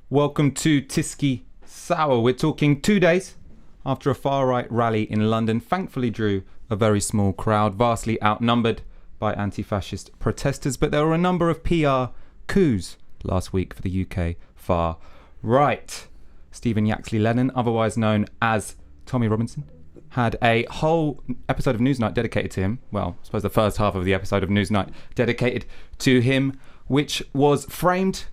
Welcome to Tiski Sour. We're talking 2 days after a far-right rally in London thankfully drew a very small crowd, vastly outnumbered by anti-fascist protesters. But there were a number of PR coups last week for the UK far right. Stephen Yaxley Lennon, otherwise known as Tommy Robinson, had a whole episode of Newsnight dedicated to him. Well, I suppose the first half of the episode of Newsnight dedicated to him, which was framed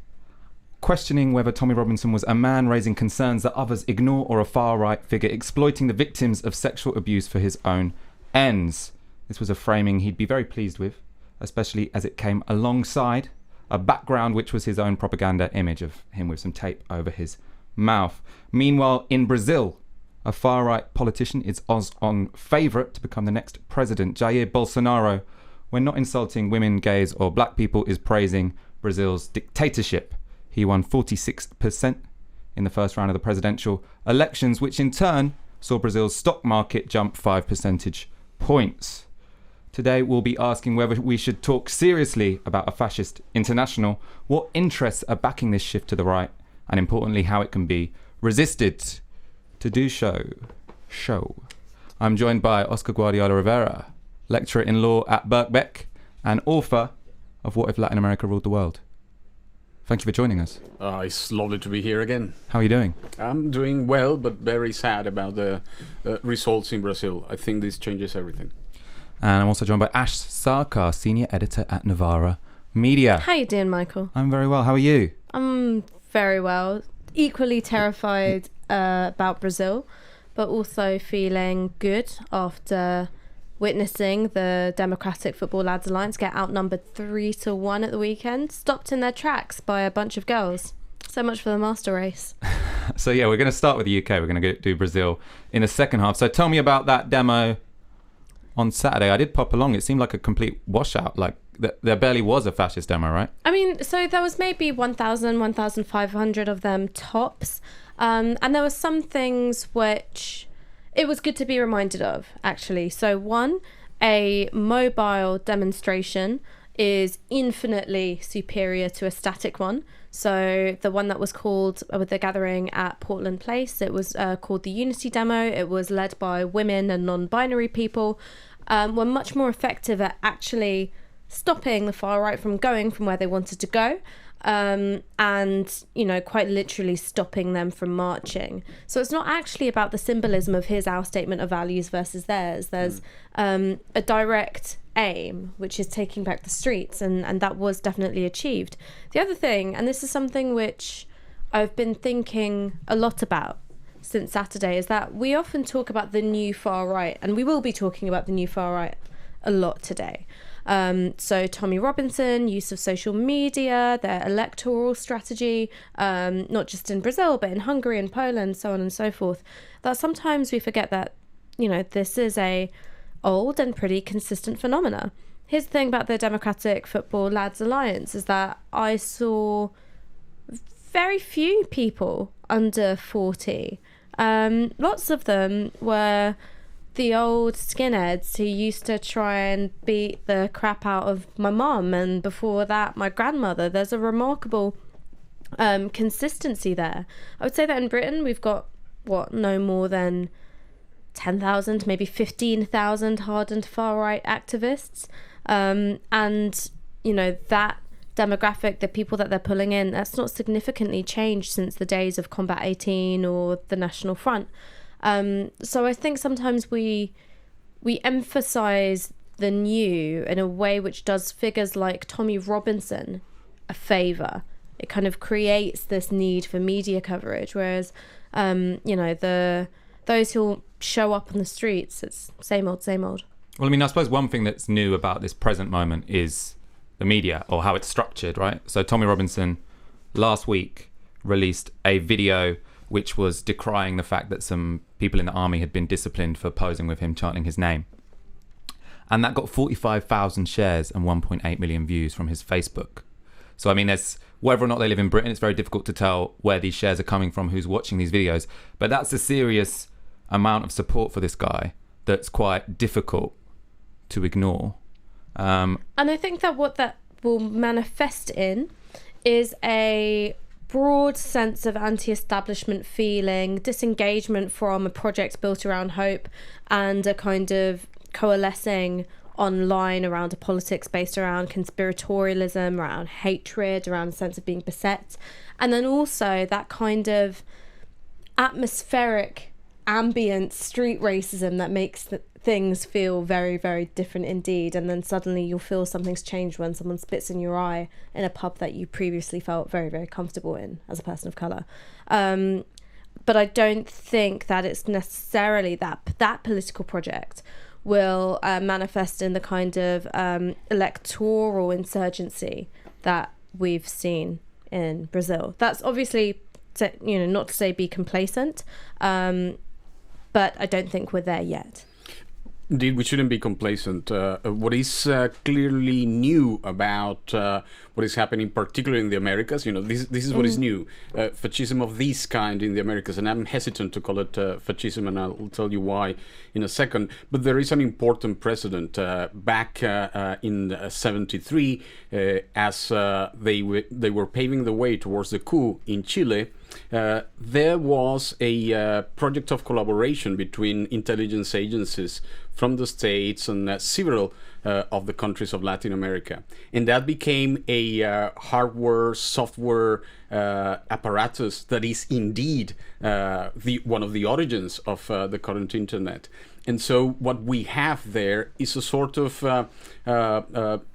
questioning whether Tommy Robinson was a man raising concerns that others ignore or a far-right figure exploiting the victims of sexual abuse for his own ends. This was a framing he'd be very pleased with, especially as it came alongside a background which was his own propaganda image of him with some tape over his mouth. Meanwhile, in Brazil, a far-right politician is odds-on favourite to become the next president. Jair Bolsonaro, when not insulting women, gays or black people, is praising Brazil's dictatorship. He won 46% in the first round of the presidential elections, which in turn saw Brazil's stock market jump 5 percentage points. Today we'll be asking whether we should talk seriously about a fascist international, what interests are backing this shift to the right, and importantly how it can be resisted. To do show, I'm joined by Oscar Guardiola-Rivera, lecturer in law at Birkbeck and author of What If Latin America Ruled the World. Thank you for joining us. It's lovely to be here again. How are you doing? I'm doing well, but very sad about the results in Brazil. I think this changes everything. And I'm also joined by Ash Sarkar, senior editor at Novara Media. How you doing, Michael? I'm very well. How are you? I'm very well. Equally terrified about Brazil, but also feeling good after witnessing the Democratic Football Lads Alliance get outnumbered 3-1 at the weekend, stopped in their tracks by a bunch of girls. So much for the master race. So yeah, we're going to start with the UK. We're going to do Brazil in the second half. So tell me about that demo on Saturday. I did pop along. It seemed like a complete washout. Like there barely was a fascist demo, right? I mean, so there was maybe 1,000, 1,500 of them tops. And there were some things which it was good to be reminded of, actually. So one, a mobile demonstration is infinitely superior to a static one. So the one that was called, with the gathering at Portland Place, it was called the Unity Demo. It was led by women and non-binary people. Were much more effective at actually stopping the far right from going from where they wanted to go. And, you know, quite literally stopping them from marching. So it's not actually about the symbolism of his our statement of values versus theirs. There's a direct aim, which is taking back the streets, and that was definitely achieved. The other thing, and this is something which I've been thinking a lot about since Saturday, is that we often talk about the new far right, and we will be talking about the new far right a lot today. So Tommy Robinson, use of social media, their electoral strategy, not just in Brazil, but in Hungary and Poland, so on and so forth, that sometimes we forget that, you know, this is a old and pretty consistent phenomena. Here's the thing about the Democratic Football Lads Alliance is that I saw very few people under 40. Lots of them were the old skinheads who used to try and beat the crap out of my mum, and before that my grandmother. There's a remarkable consistency there. I would say that in Britain we've got no more than 10,000, maybe 15,000 hardened far right activists, and you know that demographic, the people that they're pulling in, that's not significantly changed since the days of Combat 18 or the National Front. So I think sometimes we emphasize the new in a way which does figures like Tommy Robinson a favor. It kind of creates this need for media coverage, whereas you know, those who show up on the streets, it's same old. Well, I mean, I suppose one thing that's new about this present moment is the media, or how it's structured, right? So Tommy Robinson last week released a video which was decrying the fact that some people in the army had been disciplined for posing with him, chanting his name. And that got 45,000 shares and 1.8 million views from his Facebook. So, I mean, there's whether or not they live in Britain, it's very difficult to tell where these shares are coming from, who's watching these videos. But that's a serious amount of support for this guy that's quite difficult to ignore. And I think that what that will manifest in is a broad sense of anti-establishment feeling, disengagement from a project built around hope, and a kind of coalescing online around a politics based around conspiratorialism, around hatred, around a sense of being beset. And then also that kind of atmospheric, ambient street racism that makes things feel very, very different indeed. And then suddenly you'll feel something's changed when someone spits in your eye in a pub that you previously felt very, very comfortable in as a person of colour. But I don't think that it's necessarily that political project will manifest in the kind of electoral insurgency that we've seen in Brazil. That's obviously, not to say be complacent, but I don't think we're there yet. Indeed, we shouldn't be complacent. What is clearly new about what is happening, particularly in the Americas, this is what is new. Fascism of this kind in the Americas, and I'm hesitant to call it fascism, and I'll tell you why in a second. But there is an important precedent. Back in 73, as they were paving the way towards the coup in Chile, there was a project of collaboration between intelligence agencies from the States and several of the countries of Latin America. And that became a hardware, software apparatus that is indeed one of the origins of the current internet. And so what we have there is a sort of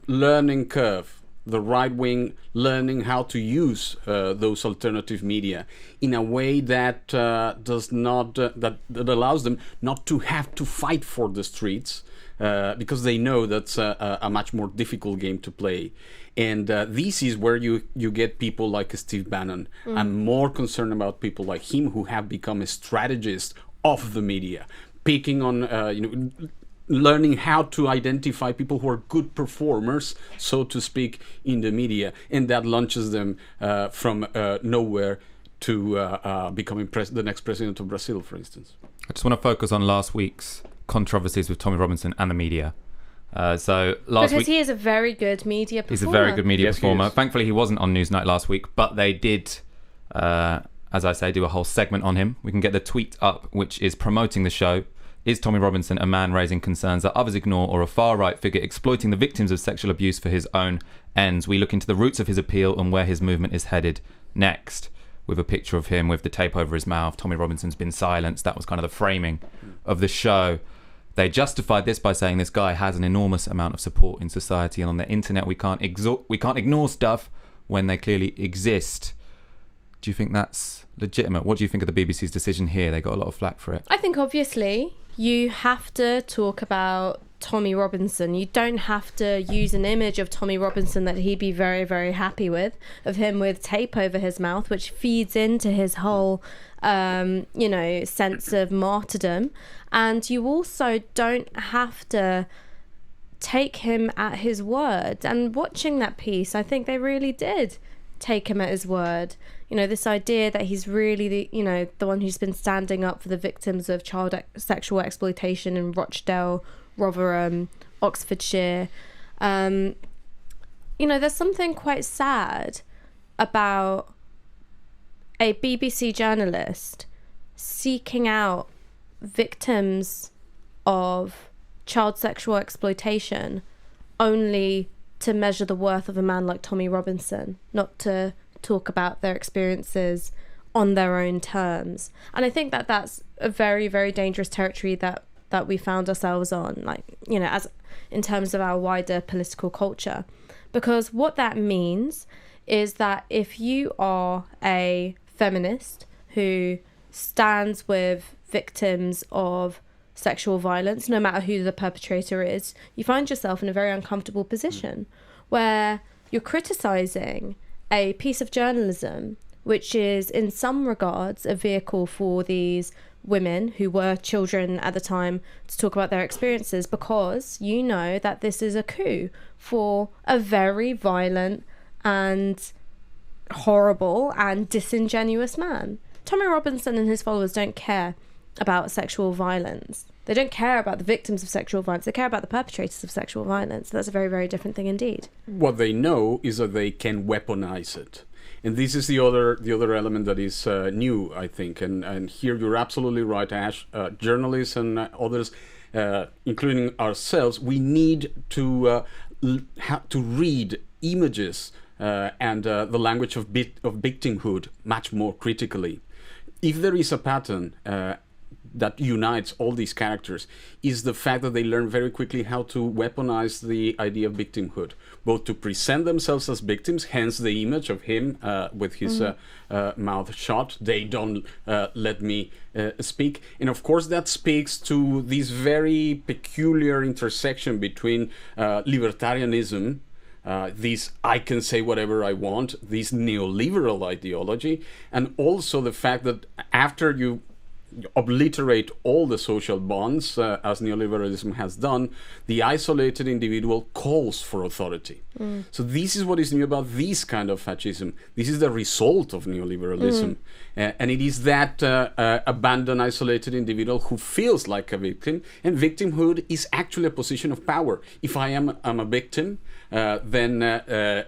learning curve. The right wing learning how to use those alternative media in a way that does not that allows them not to have to fight for the streets, because they know that's a much more difficult game to play. And this is where you get people like Steve Bannon. I'm more concerned about people like him who have become a strategist of the media, picking on learning how to identify people who are good performers, so to speak, in the media, and that launches them from nowhere to becoming the next president of Brazil, for instance. I just want to focus on last week's controversies with Tommy Robinson and the media. Because he is a very good media performer. He's a very good media performer. He Thankfully, he wasn't on Newsnight last week, but they did, as I say, do a whole segment on him. We can get the tweet up, which is promoting the show. Is Tommy Robinson a man raising concerns that others ignore, or a far-right figure exploiting the victims of sexual abuse for his own ends? We look into the roots of his appeal and where his movement is headed next, with a picture of him with the tape over his mouth. Tommy Robinson's been silenced. That was kind of the framing of the show. They justified this by saying this guy has an enormous amount of support in society, and on the internet we can't ignore stuff when they clearly exist. Do you think that's legitimate? What do you think of the BBC's decision here? They got a lot of flack for it. I think obviously you have to talk about Tommy Robinson. You don't have to use an image of Tommy Robinson that he'd be very, very happy with, of him with tape over his mouth, which feeds into his whole, sense of martyrdom. And you also don't have to take him at his word. And watching that piece, I think they really did take him at his word. This idea that he's really the one who's been standing up for the victims of child sexual exploitation in Rochdale, Rotherham, Oxfordshire. There's something quite sad about a BBC journalist seeking out victims of child sexual exploitation only to measure the worth of a man like Tommy Robinson, not to talk about their experiences on their own terms. And I think that that's a very, very dangerous territory that we found ourselves on, as in terms of our wider political culture. Because what that means is that if you are a feminist who stands with victims of sexual violence, no matter who the perpetrator is, you find yourself in a very uncomfortable position where you're criticising a piece of journalism which is in some regards a vehicle for these women who were children at the time to talk about their experiences, because you know that this is a coup for a very violent and horrible and disingenuous man. Tommy Robinson and his followers don't care about sexual violence. They don't care about the victims of sexual violence. They care about the perpetrators of sexual violence. That's a very, very different thing indeed. What they know is that they can weaponize it. And this is the other element that is new, I think. And here you're absolutely right, Ash. Journalists and others, including ourselves, we need to read images and the language of victimhood much more critically. If there is a pattern that unites all these characters, is the fact that they learn very quickly how to weaponize the idea of victimhood, both to present themselves as victims, hence the image of him with his mouth shut. They don't let me speak. And of course that speaks to this very peculiar intersection between libertarianism, this I can say whatever I want, this neoliberal ideology, and also the fact that after you obliterate all the social bonds, as neoliberalism has done, the isolated individual calls for authority. So this is what is new about this kind of fascism. This is the result of neoliberalism. And it is that abandoned, isolated individual who feels like a victim, and victimhood is actually a position of power. If I'm a victim, then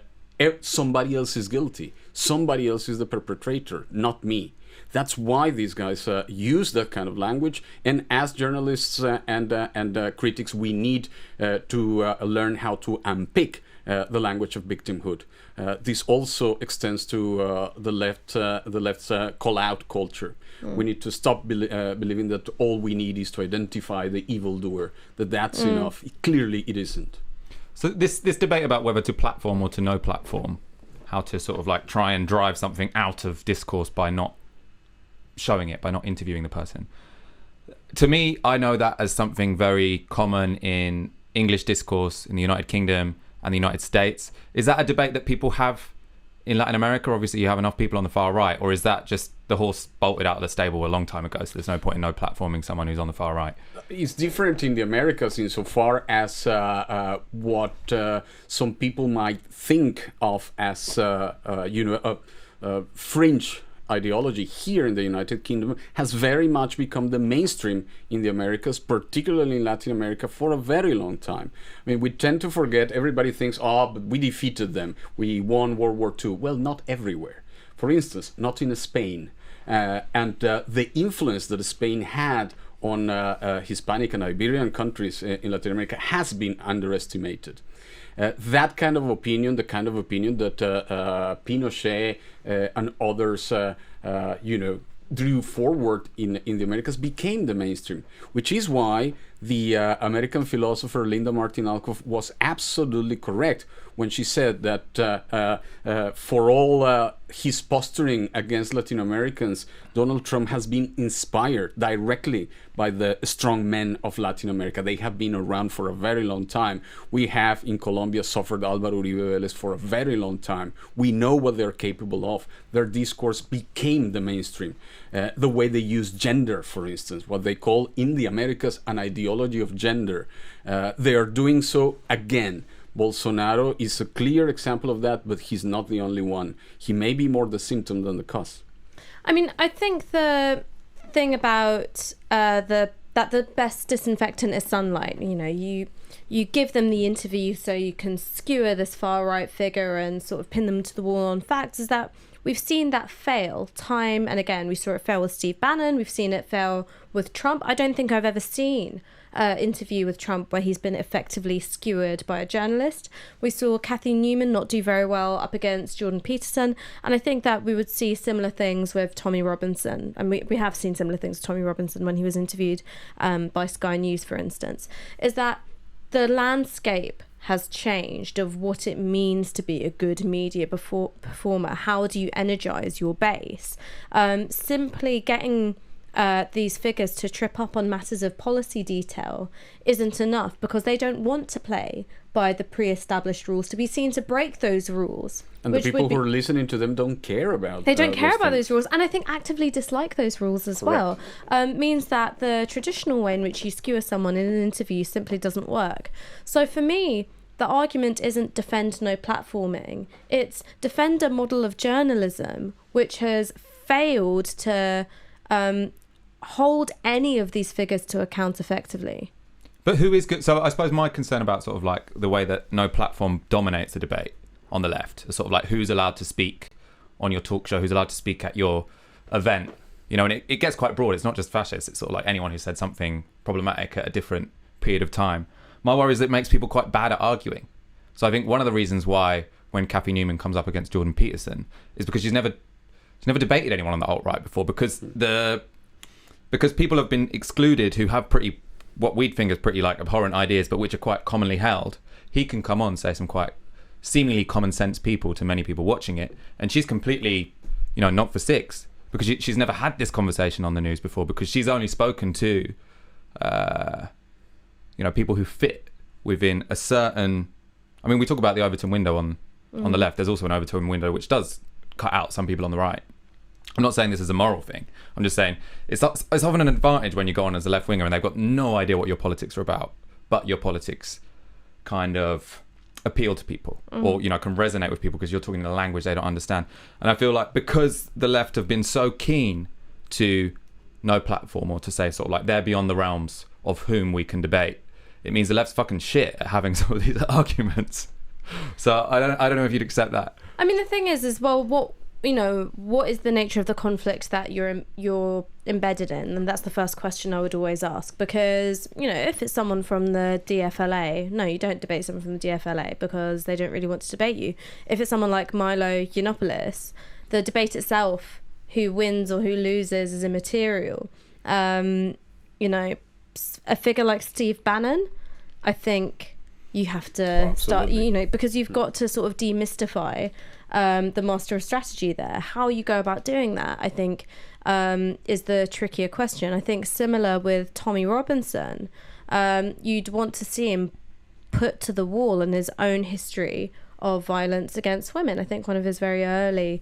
somebody else is guilty. Somebody else is the perpetrator, not me. That's why these guys use that kind of language. And as journalists and critics, we need to learn how to unpick the language of victimhood. This also extends to the left's call-out culture. We need to stop believing that all we need is to identify the evildoer, that's enough. Clearly, it isn't. So this debate about whether to platform or to no platform, how to sort of like try and drive something out of discourse by not showing it, by not interviewing the person. To me, I know that as something very common in English discourse in the United Kingdom and the United States. Is that a debate that people have in Latin America? Obviously, you have enough people on the far right, or is that just the horse bolted out of the stable a long time ago, so there's no point in no platforming someone who's on the far right? It's different in the Americas insofar as what some people might think of as fringe ideology here in the United Kingdom has very much become the mainstream in the Americas, particularly in Latin America, for a very long time. I mean, we tend to forget, everybody thinks, but we defeated them. We won World War II. Well, not everywhere. For instance, not in Spain. And the influence that Spain had on Hispanic and Iberian countries in Latin America has been underestimated. That kind of opinion, the kind of opinion that Pinochet and others, drew forward in the Americas, became the mainstream, which is why the American philosopher Linda Martin Alcoff was absolutely correct when she said that for all his posturing against Latin Americans, Donald Trump has been inspired directly by the strong men of Latin America. They have been around for a very long time. We have in Colombia suffered Álvaro Uribe Vélez for a very long time. We know what they're capable of. Their discourse became the mainstream. The way they use gender, for instance, what they call in the Americas an ideology of gender. They are doing so again. Bolsonaro is a clear example of that, but he's not the only one. He may be more the symptom than the cause. I mean, I think the thing about that the best disinfectant is sunlight. You know, you give them the interview so you can skewer this far right figure and sort of pin them to the wall on facts, is that we've seen that fail time and again. We saw it fail with Steve Bannon. We've seen it fail with Trump. I don't think I've ever seen interview with Trump where he's been effectively skewered by a journalist. We saw Kathy Newman not do very well up against Jordan Peterson, and I think that we would see similar things with Tommy Robinson, and we have seen similar things with Tommy Robinson when he was interviewed by Sky News, for instance, is that the landscape has changed of what it means to be a good media performer. How do you energize your base? Simply getting these figures to trip up on matters of policy detail isn't enough, because they don't want to play by the pre-established rules, to be seen to break those rules. And the people who are listening to them don't care about they don't care about those rules, and I think actively dislike those rules as well. Means that the traditional way in which you skewer someone in an interview simply doesn't work. So for me, the argument isn't defend no platforming, it's defend a model of journalism which has failed to hold any of these figures to account effectively. But who is good? So I suppose my concern about sort of like the way that no platform dominates the debate on the left is sort of like who's allowed to speak on your talk show, who's allowed to speak at your event. You know, and it gets quite broad. It's not just fascists. It's sort of like anyone who said something problematic at a different period of time. My worry is that it makes people quite bad at arguing. So I think one of the reasons why when Kathy Newman comes up against Jordan Peterson is because she's never debated anyone on the alt-right before, because people have been excluded who have what we'd think is pretty like abhorrent ideas, but which are quite commonly held. He can come on and say some quite seemingly common sense people to many people watching it, and she's completely, not for six, because she's never had this conversation on the news before, because she's only spoken to, people who fit within a certain. I mean, we talk about the Overton window on the left. There's also an Overton window which does cut out some people on the right. I'm not saying this is a moral thing. I'm just saying it's often an advantage when you go on as a left winger and they've got no idea what your politics are about, but your politics kind of appeal to people or can resonate with people because you're talking in a language they don't understand. And I feel like because the left have been so keen to no platform, or to say sort of like they're beyond the realms of whom we can debate, it means the left's fucking shit at having some of these arguments. So I don't know if you'd accept that. I mean, the thing is well, what is the nature of the conflict that you're embedded in? And that's the first question I would always ask, because if it's someone from the DFLA, no, you don't debate someone from the DFLA because they don't really want to debate you. If it's someone like Milo Yiannopoulos, the debate itself, who wins or who loses, is immaterial. A figure like Steve Bannon, I think you have to start, because you've got to sort of demystify the master of strategy there. How you go about doing that, I think, is the trickier question. I think similar with Tommy Robinson, you'd want to see him put to the wall in his own history of violence against women. I think one of his very early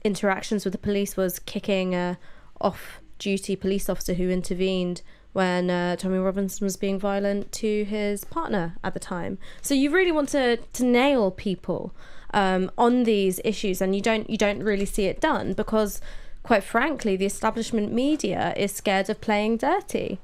interactions with the police was kicking a off-duty police officer who intervened when Tommy Robinson was being violent to his partner at the time. So you really want to nail people on these issues, and you don't really see it done because, quite frankly, the establishment media is scared of playing dirty.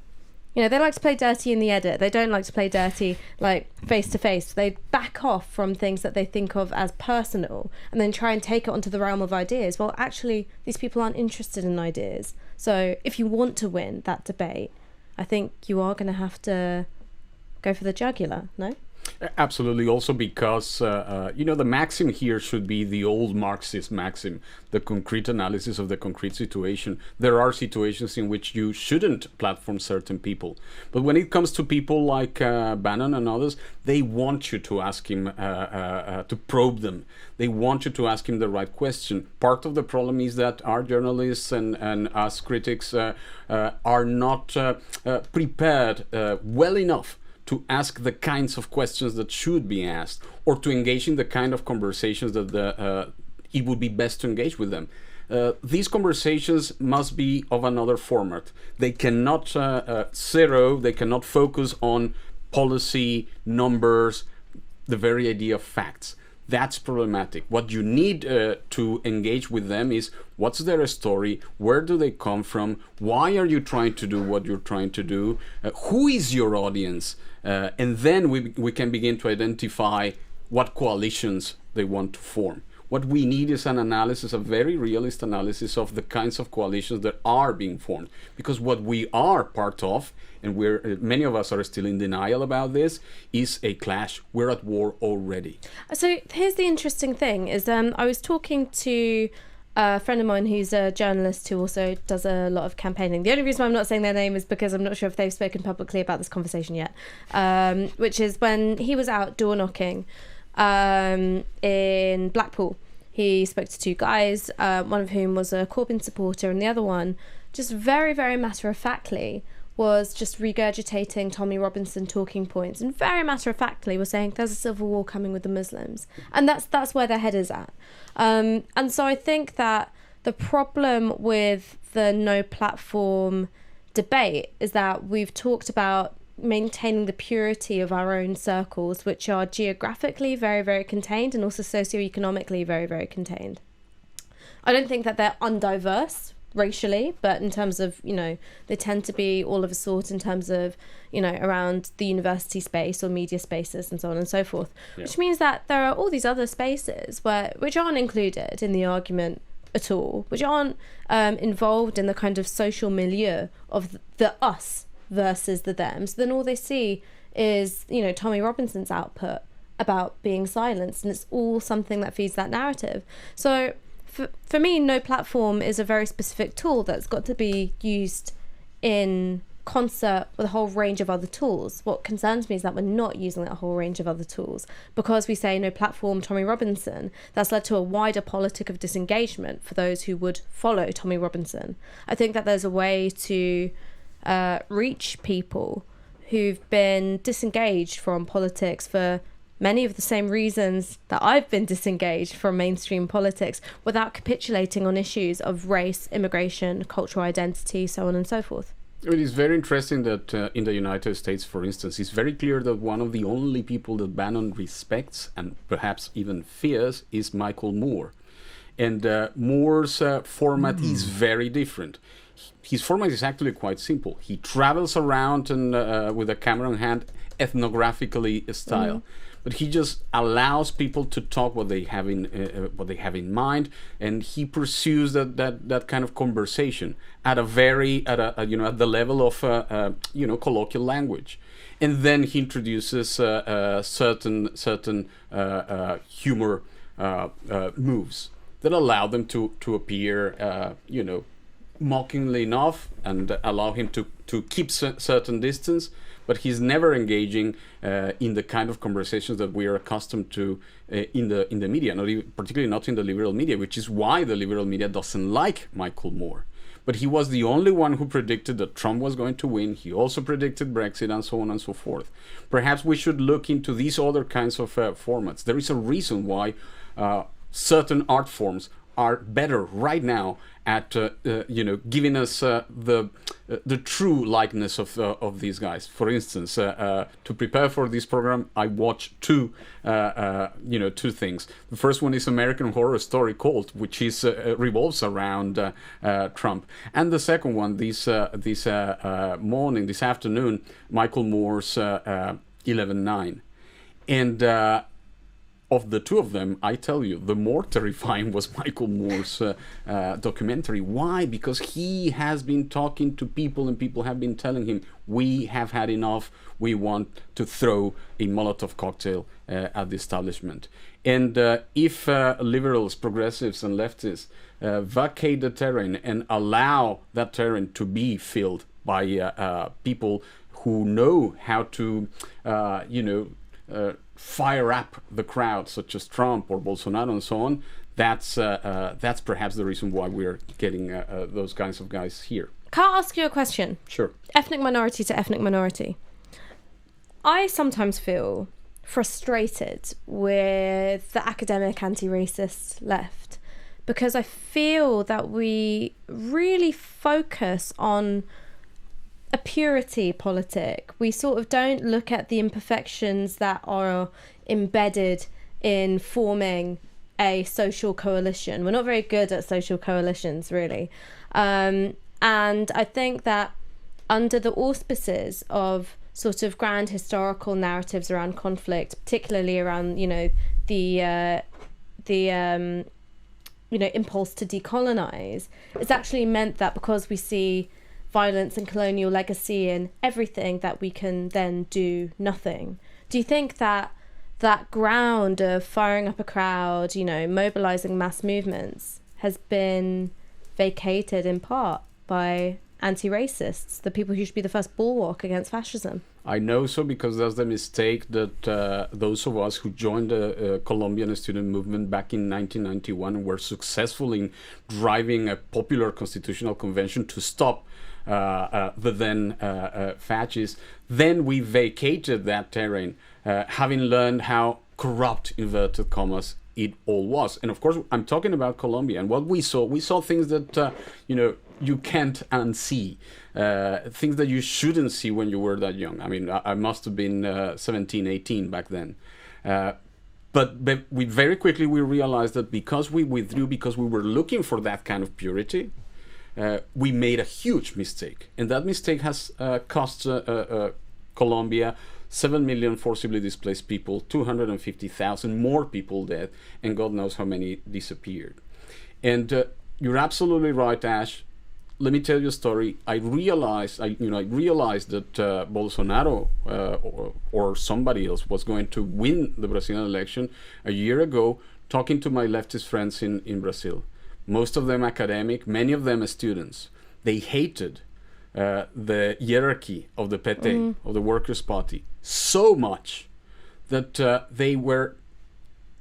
They like to play dirty in the edit. They don't like to play dirty like face to face. They back off from things that they think of as personal and then try and take it onto the realm of ideas. Well, actually, these people aren't interested in ideas. So if you want to win that debate, I think you are going to have to go for the jugular, no? Absolutely. Also because, the maxim here should be the old Marxist maxim, the concrete analysis of the concrete situation. There are situations in which you shouldn't platform certain people. But when it comes to people like Bannon and others, they want you to ask him, to probe them. They want you to ask him the right question. Part of the problem is that our journalists and us critics are not prepared well enough to ask the kinds of questions that should be asked, or to engage in the kind of conversations that it would be best to engage with them. These conversations must be of another format. They cannot they cannot focus on policy, numbers, the very idea of facts. That's problematic. What you need to engage with them is, what's their story? Where do they come from? Why are you trying to do what you're trying to do? Who is your audience? And then we can begin to identify what coalitions they want to form. What we need is an analysis, a very realist analysis of the kinds of coalitions that are being formed. Because what we are part of, and many of us are still in denial about this, is a clash. We're at war already. So here's the interesting thing, is I was talking to a friend of mine who's a journalist who also does a lot of campaigning. The only reason I'm not saying their name is because I'm not sure if they've spoken publicly about this conversation yet, which is when he was out door knocking in Blackpool. He spoke to two guys, one of whom was a Corbyn supporter, and the other one, just very, very matter-of-factly, was just regurgitating Tommy Robinson talking points, and very matter-of-factly was saying there's a civil war coming with the Muslims. And that's where their head is at. And so I think that the problem with the no platform debate is that we've talked about maintaining the purity of our own circles, which are geographically very, very contained and also socioeconomically very, very contained. I don't think that they're undiverse racially, but in terms of, they tend to be all of a sort in terms of, around the university space or media spaces and so on and so forth. Yeah. Which means that there are all these other spaces which aren't included in the argument at all, which aren't involved in the kind of social milieu of the us versus the them. So then all they see is, Tommy Robinson's output about being silenced, and it's all something that feeds that narrative. So for me, no platform is a very specific tool that's got to be used in concert with a whole range of other tools. What concerns me is that we're not using that whole range of other tools. Because we say no platform Tommy Robinson, that's led to a wider politic of disengagement for those who would follow Tommy Robinson. I think that there's a way to reach people who've been disengaged from politics for many of the same reasons that I've been disengaged from mainstream politics, without capitulating on issues of race, immigration, cultural identity, so on and so forth. It is very interesting that in the United States, for instance, it's very clear that one of the only people that Bannon respects and perhaps even fears is Michael Moore. And Moore's format is very different. His format is actually quite simple. He travels around and with a camera in hand, ethnographically style. But he just allows people to talk what they have in mind, and he pursues that kind of conversation at the level of colloquial language, and then he introduces certain humor moves that allow them to appear mockingly enough and allow him to keep certain distance. But he's never engaging in the kind of conversations that we are accustomed to in the media, particularly not in the liberal media, which is why the liberal media doesn't like Michael Moore. But he was the only one who predicted that Trump was going to win. He also predicted Brexit and so on and so forth. Perhaps we should look into these other kinds of formats. There is a reason why certain art forms are better right now at giving us the true likeness of these guys. For instance, to prepare for this program, I watched two things. The first one is American Horror Story Cult, which is revolves around Trump, and the second one, this afternoon, Michael Moore's 11/9, and. Of the two of them, I tell you, the more terrifying was Michael Moore's documentary. Why? Because he has been talking to people, and people have been telling him, we have had enough, we want to throw a Molotov cocktail at the establishment. And if liberals, progressives, and leftists vacate the terrain and allow that terrain to be filled by people who know how to, fire up the crowd, such as Trump or Bolsonaro and so on, that's perhaps the reason why we're getting those kinds of guys here. Can I ask you a question? Sure. Ethnic minority to ethnic minority. I sometimes feel frustrated with the academic anti-racist left, because I feel that we really focus on a purity politic. We sort of don't look at the imperfections that are embedded in forming a social coalition. We're not very good at social coalitions, really. And I think that under the auspices of sort of grand historical narratives around conflict, particularly around, the impulse to decolonize, it's actually meant that because we see violence and colonial legacy in everything, that we can then do nothing. Do you think that that ground of firing up a crowd, mobilizing mass movements, has been vacated in part by anti-racists, the people who should be the first bulwark against fascism? I know so, because that's the mistake that those of us who joined the Colombian student movement back in 1991 and were successful in driving a popular constitutional convention to stop the then fascists, then we vacated that terrain, having learned how corrupt, inverted commas, it all was. And of course, I'm talking about Colombia. And what we saw things that, you can't unsee, things that you shouldn't see when you were that young. I mean, I must have been 17, 18 back then. But we very quickly we realized that because we withdrew, because we were looking for that kind of purity, we made a huge mistake. And that mistake has cost Colombia 7 million forcibly displaced people, 250,000 more people dead, and God knows how many disappeared. And you're absolutely right, Ash. Let me tell you a story. I realized that Bolsonaro or somebody else was going to win the Brazilian election a year ago, talking to my leftist friends in Brazil. Most of them academic, many of them students. They hated the hierarchy of the PT, of the Workers' Party, so much that they were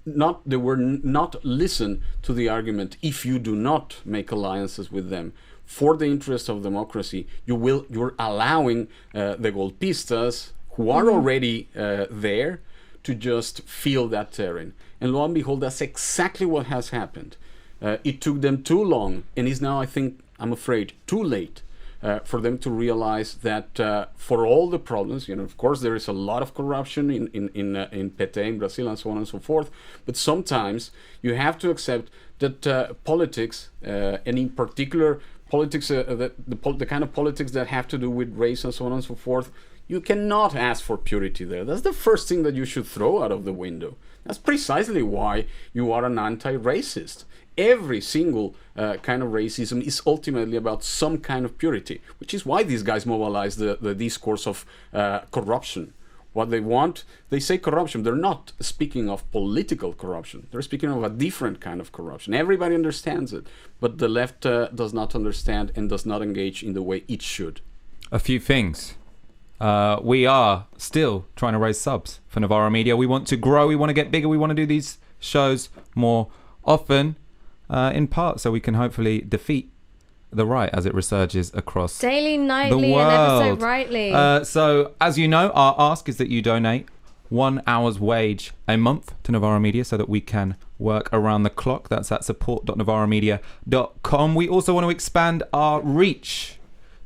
not listen to the argument. If you do not make alliances with them for the interest of democracy, you're allowing the golpistas who are already there to just feel that terrain. And lo and behold, that's exactly what has happened. It took them too long, and is now, I think, I'm afraid, too late for them to realize that for all the problems, of course, there is a lot of corruption in PT, in Brazil, and so on and so forth. But sometimes you have to accept that politics, and in particular politics, the kind of politics that have to do with race and so on and so forth, you cannot ask for purity there. That's the first thing that you should throw out of the window. That's precisely why you are an anti-racist. Every single kind of racism is ultimately about some kind of purity, which is why these guys mobilize the discourse of corruption. What they want, they say corruption. They're not speaking of political corruption. They're speaking of a different kind of corruption. Everybody understands it, but the left does not understand and does not engage in the way it should. A few things. We are still trying to raise subs for Novara Media. We want to grow. We want to get bigger. We want to do these shows more often, in part so we can hopefully defeat the right as it resurges across daily, nightly, the world. and ever so rightly. So, as you know, our ask is that you donate 1 hour's wage a month to Novara Media so that we can work around the clock. That's at support.novaramedia.com. We also want to expand our reach.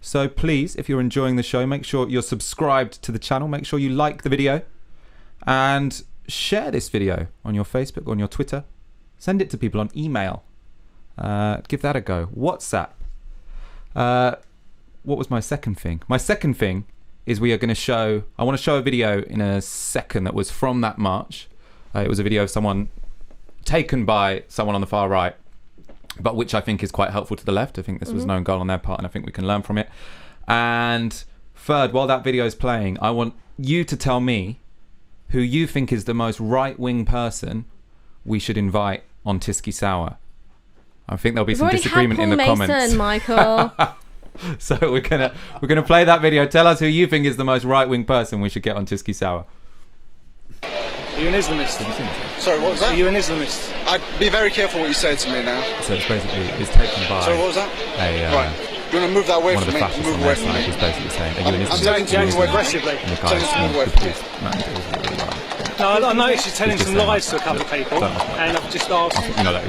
So please, if you're enjoying the show, make sure you're subscribed to the channel. Make sure you like the video and share this video on your Facebook, on your Twitter. Send it to people on email. Give that a go. WhatsApp. What was my second thing? My second thing is I want to show a video in a second that was from that march. It was a video of someone taken by someone on the far right, but which I think is quite helpful to the left. I think this was no goal on their part, and I think we can learn from it. And third, while that video is playing, I want you to tell me who you think is the most right-wing person we should invite on Tisky Sour. I think there'll be some disagreement in the comments. Michael. So we're gonna play that video. Tell us who you think is the most right-wing person we should get on Tisky Sour. Are you an Islamist? Sorry, what was that? Are you an Islamist? I'd be very careful what you say to me now. So it's taken by. Sorry, what was that? Right. You want to move that away One of from the me? fascists Move on away their from side me. was basically saying, are you an I'm Islamist? telling you to move away aggressively. And the Telling guy you to move away from me. No, I noticed you telling some lies to a couple of people, and I've just asked. You know, like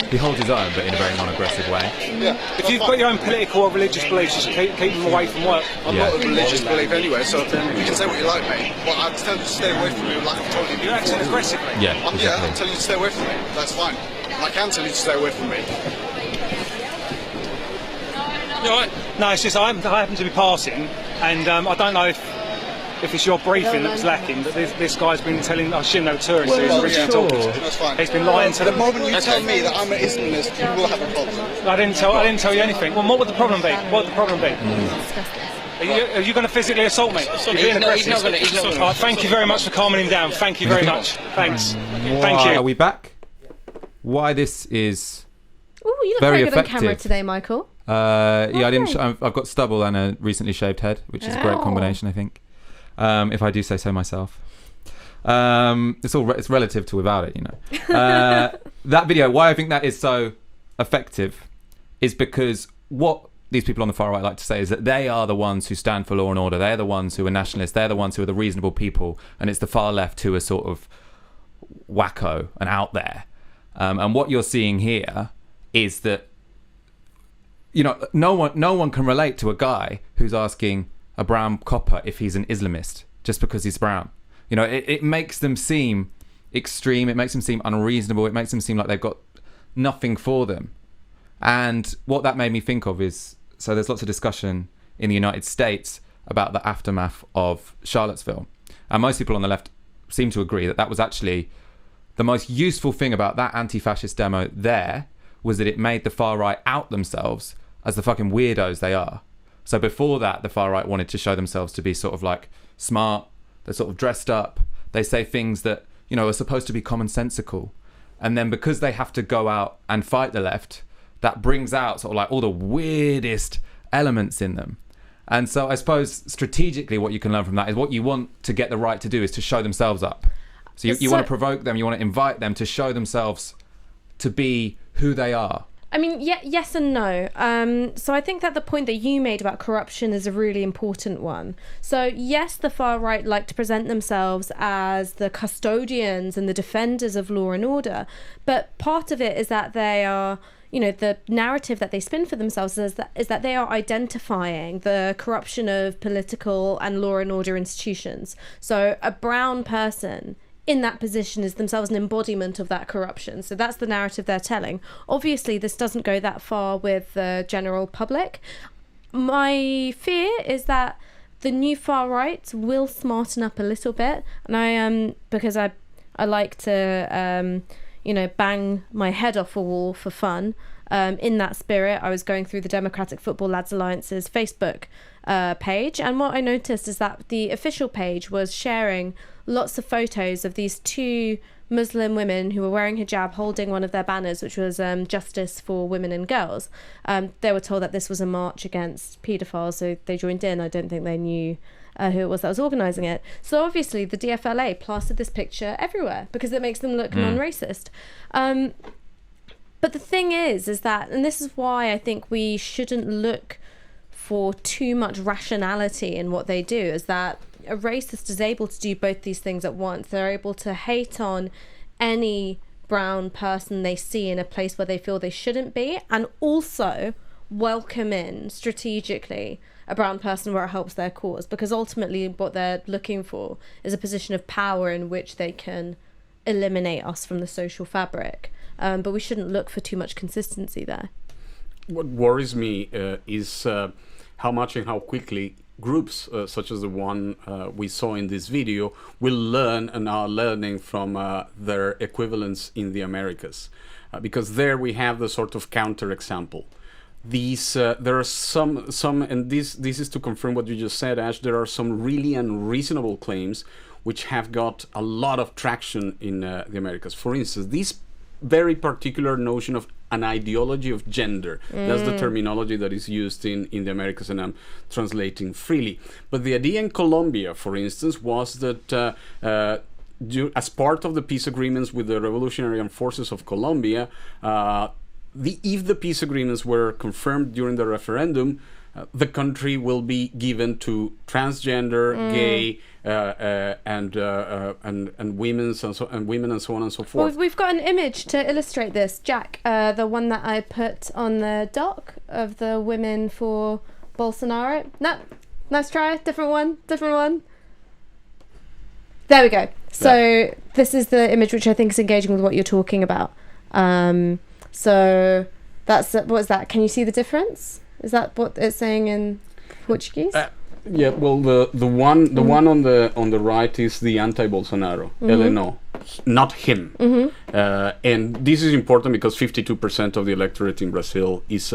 he holds his own, but in a very non-aggressive way. Yeah. If you've got your own political or religious beliefs, just keep them away from work. I'm not a religious belief anyway, so you can say what you like, mate. But I'd tell you to stay away from me like I've told you You're acting before. aggressively. Yeah, Yeah, exactly. I'm telling you to stay away from me. That's fine. I can tell you to stay away from me. You all right? No, it's just I happen to be passing, and I don't know if it's your briefing that was lacking, but this guy's been telling, I assume they were tourists, Well, originally yeah. talking to. That's fine. He's been lying to The them. moment you tell me that I'm an Islamist, you will have a problem. I didn't tell you anything. Well, what would the problem be? What would the problem be? Are you going to physically assault me? You're being aggressive. He's not gonna. All right, thank you very much for calming him down. Thank you very much. Thanks. Thank Why you. are we back? Why this is Ooh, you look very very good on camera effective. today, Michael. I didn't. Okay. I've got stubble and a recently shaved head, which is a great Ow. combination, I think. If I do say so myself. It's relative to without it, you know. That video, why I think that is so effective, is because what these people on the far right like to say is that they are the ones who stand for law and order. They're the ones who are nationalists. They're the ones who are the reasonable people, and it's the far left who are sort of wacko and out there. And what you're seeing here is that, you know, no one can relate to a guy who's asking a brown copper if he's an Islamist just because he's brown. You know, it makes them seem extreme. It makes them seem unreasonable. It makes them seem like they've got nothing for them. And what that made me think of is, so there's lots of discussion in the United States about the aftermath of Charlottesville. And most people on the left seem to agree that that was actually the most useful thing about that anti-fascist demo there, was that it made the far right out themselves as the fucking weirdos they are. So before that, the far right wanted to show themselves to be sort of like smart, they're sort of dressed up, they say things that, you know, are supposed to be commonsensical. And then because they have to go out and fight the left, that brings out sort of like all the weirdest elements in them. And so I suppose strategically what you can learn from that is what you want to get the right to do is to show themselves up. So you want to provoke them, you want to invite them to show themselves to be who they are. I mean, yes and no. So I think that the point that you made about corruption is a really important one. So yes, the far right like to present themselves as the custodians and the defenders of law and order, but part of it is that they are, you know, the narrative that they spin for themselves is that they are identifying the corruption of political and law and order institutions. So a brown person in that position is themselves an embodiment of that corruption. So that's the narrative they're telling. Obviously, this doesn't go that far with the general public. My fear is that the new far right will smarten up a little bit. And because I like to, bang my head off a wall for fun. In that spirit, I was going through the Democratic Football Lads Alliance's Facebook page, and what I noticed is that the official page was sharing lots of photos of these two Muslim women who were wearing hijab holding one of their banners, which was justice for women and girls. They were told that this was a march against paedophiles, so they joined in. I don't think they knew who it was that was organising it. So obviously the DFLA plastered this picture everywhere because it makes them look non-racist. But the thing is that, and this is why I think we shouldn't look for too much rationality in what they do, is that a racist is able to do both these things at once. They're able to hate on any brown person they see in a place where they feel they shouldn't be, and also welcome in strategically a brown person where it helps their cause, because ultimately what they're looking for is a position of power in which they can eliminate us from the social fabric. But we shouldn't look for too much consistency there. What worries me is how much and how quickly groups such as the one we saw in this video will learn and are learning from their equivalents in the Americas. Because there we have the sort of counter-example. There are some, and this is to confirm what you just said, Ash, there are some really unreasonable claims which have got a lot of traction in the Americas. For instance, this very particular notion of an ideology of gender. That's the terminology that is used in the Americas, and I'm translating freely. But the idea in Colombia, for instance, was that as part of the peace agreements with the Revolutionary Armed Forces of Colombia, if the peace agreements were confirmed during the referendum, the country will be given to transgender, gay, and women, and so on and so forth. Well, we've got an image to illustrate this, Jack. The one that I put on the doc of the women for Bolsonaro. No, nice try. Different one. There we go. So this is the image which I think is engaging with what you're talking about. So that's what is that? Can you see the difference? Is that what it's saying in Portuguese? Yeah. Well, the one on the right is the anti-Bolsonaro. Ele no, not him. And this is important because 52% of the electorate in Brazil is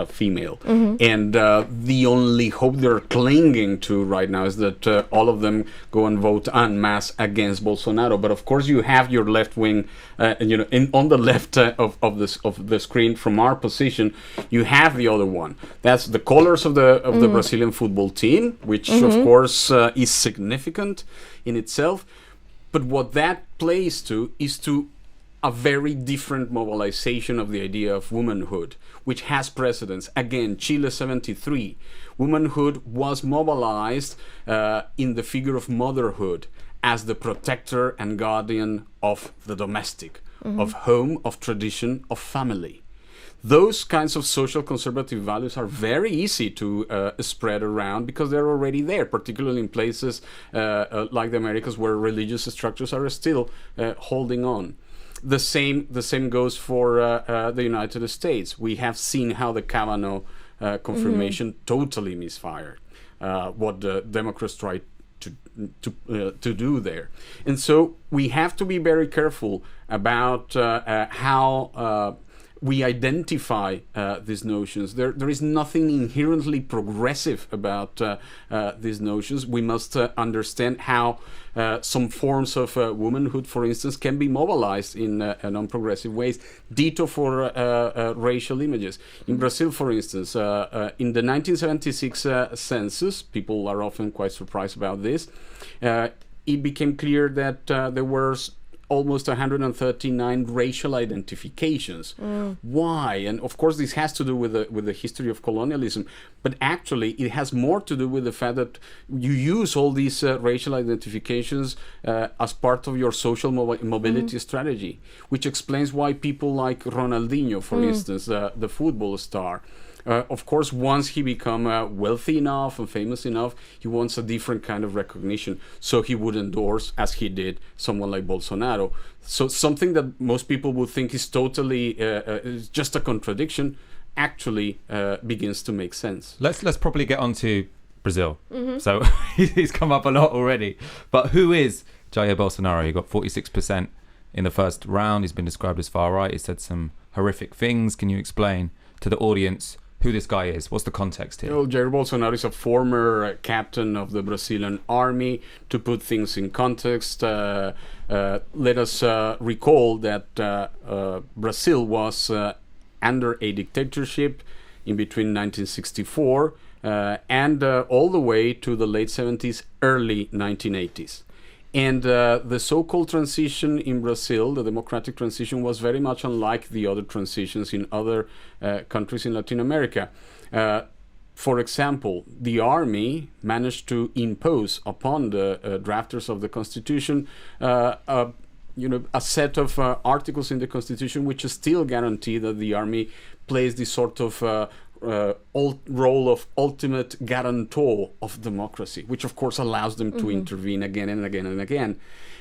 female. And the only hope they're clinging to right now is that all of them go and vote en masse against Bolsonaro. But of course, you have your left wing, on the left of the screen from our position, you have the other one. That's the colors of the Brazilian football team, which of course is significant in itself. But what that plays to is to a very different mobilization of the idea of womanhood, which has precedence. Again, Chile 73. Womanhood was mobilized in the figure of motherhood as the protector and guardian of the domestic, of home, of tradition, of family. Those kinds of social conservative values are very easy to spread around because they're already there, particularly in places like the Americas where religious structures are still holding on. the same goes for the United States. We have seen how the Kavanaugh confirmation totally misfired. What the Democrats tried to do there, and so we have to be very careful about how we identify these notions. There is nothing inherently progressive about these notions. We must understand how some forms of womanhood, for instance, can be mobilized in non-progressive ways. Ditto for racial images. In Brazil, for instance, in the 1976 census, people are often quite surprised about this, it became clear that there were almost 139 racial identifications. Why? And of course, this has to do with the history of colonialism, but actually, it has more to do with the fact that you use all these racial identifications as part of your social mobility strategy, which explains why people like Ronaldinho, for instance, the football star, of course, once he become wealthy enough and famous enough, he wants a different kind of recognition. So he would endorse, as he did, someone like Bolsonaro. So something that most people would think is totally just a contradiction actually begins to make sense. Let's probably get on to Brazil. So he's come up a lot already. But who is Jair Bolsonaro? He got 46% in the first round. He's been described as far right. He said some horrific things. Can you explain to the audience who this guy is? What's the context here? Well, Jair Bolsonaro is a former captain of the Brazilian army. To put things in context, let us recall that Brazil was under a dictatorship in between 1964 and all the way to the late 70s, early 1980s. And the so-called transition in Brazil, the democratic transition, was very much unlike the other transitions in other countries in Latin America. For example, the army managed to impose upon the drafters of the constitution a set of articles in the constitution which still guarantee that the army plays this sort of role of ultimate guarantor of democracy, which of course allows them to intervene again and again and again.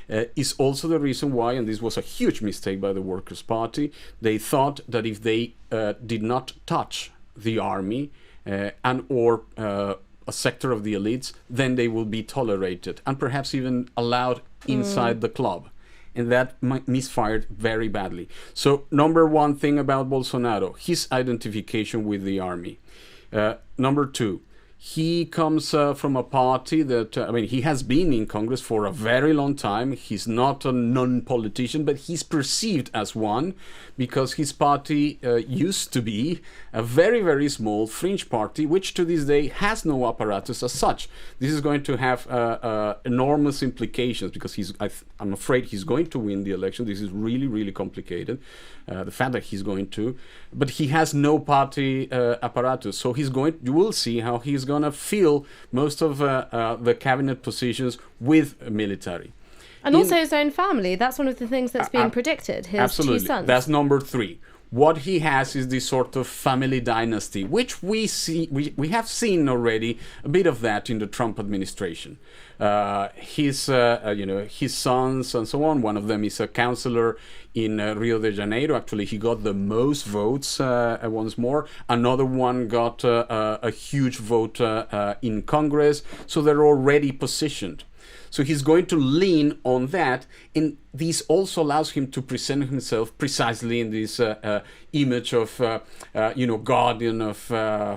Is also the reason why, and this was a huge mistake by the Workers' Party, they thought that if they did not touch the army and or a sector of the elites, then they will be tolerated and perhaps even allowed inside the club. And that misfired very badly. So number one thing about Bolsonaro, his identification with the army. Number two, he comes from a party that, he has been in Congress for a very long time. He's not a non-politician, but he's perceived as one because his party used to be a very, very small fringe party, which to this day has no apparatus as such. This is going to have enormous implications because I'm afraid he's going to win the election. This is really, really complicated, the fact that he's going to. But he has no party apparatus. So you will see how he's going to fill most of the cabinet positions with military. And also his own family. That's one of the things that's being predicted. His absolutely. 2 sons. That's number three. What he has is this sort of family dynasty, which we have seen already a bit of that in the Trump administration. His sons and so on. One of them is a councillor in Rio de Janeiro. Actually, he got the most votes once more. Another one got a huge vote in Congress. So they're already positioned. So he's going to lean on that, and this also allows him to present himself precisely in this image of, guardian of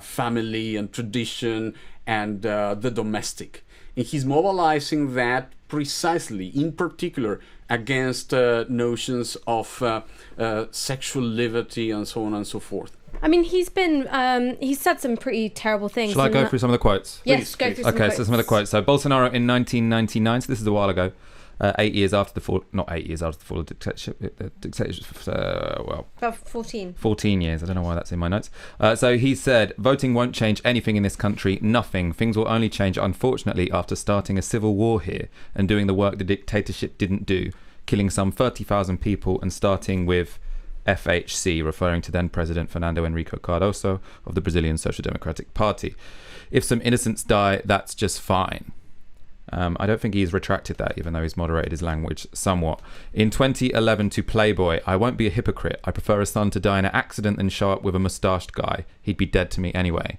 family and tradition and the domestic. And he's mobilizing that precisely, in particular, against notions of sexual liberty and so on and so forth. He's said some pretty terrible things. Shall I go through some of the quotes? Yes, go through some quotes. Okay, so some of the quotes. So Bolsonaro in 1999, so this is a while ago, 8 years after the fall, not 8 years after the fall of dictatorship, about 14. 14 years, I don't know why that's in my notes. So he said, voting won't change anything in this country, nothing. Things will only change, unfortunately, after starting a civil war here and doing the work the dictatorship didn't do, killing some 30,000 people and starting with FHC, referring to then President Fernando Henrique Cardoso of the Brazilian Social Democratic Party. If some innocents die, that's just fine. I don't think he's retracted that, even though he's moderated his language somewhat. In 2011 to Playboy, I won't be a hypocrite. I prefer a son to die in an accident than show up with a moustached guy. He'd be dead to me anyway.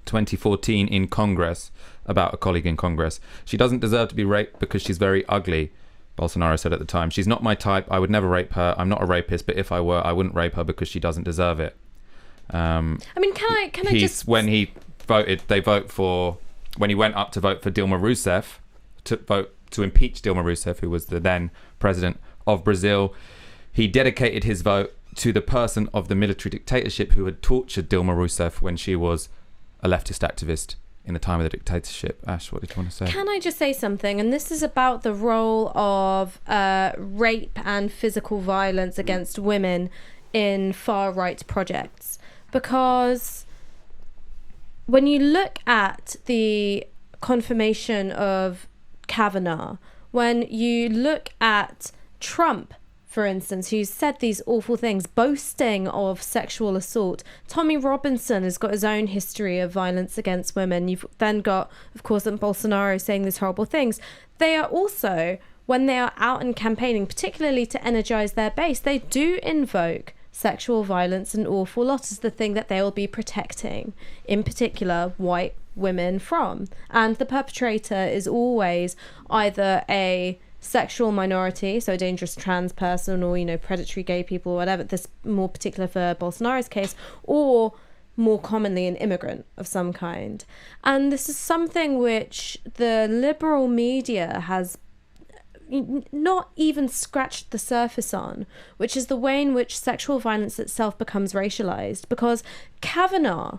2014 in Congress, about a colleague in Congress. She doesn't deserve to be raped because she's very ugly, Bolsonaro said at the time. She's not my type. I would never rape her. I'm not a rapist, but if I were, I wouldn't rape her because she doesn't deserve it. I mean, can I just... When he voted, when he went up to vote for Dilma Rousseff, to impeach Dilma Rousseff, who was the then president of Brazil, he dedicated his vote to the person of the military dictatorship who had tortured Dilma Rousseff when she was a leftist activist in the time of the dictatorship. Ash, what did you want to say? Can I just say something? And this is about the role of rape and physical violence against women in far-right projects. Because when you look at the confirmation of Kavanaugh, when you look at Trump, for instance, who's said these awful things, boasting of sexual assault. Tommy Robinson has got his own history of violence against women. You've then got, of course, Bolsonaro saying these horrible things. They are also, when they are out and campaigning, particularly to energize their base, they do invoke sexual violence an awful lot as the thing that they will be protecting, in particular, white women from. And the perpetrator is always either a sexual minority, so a dangerous trans person, or, you know, predatory gay people, or whatever, this more particular for Bolsonaro's case, or more commonly an immigrant of some kind. And this is something which the liberal media has not even scratched the surface on, which is the way in which sexual violence itself becomes racialized, because Kavanaugh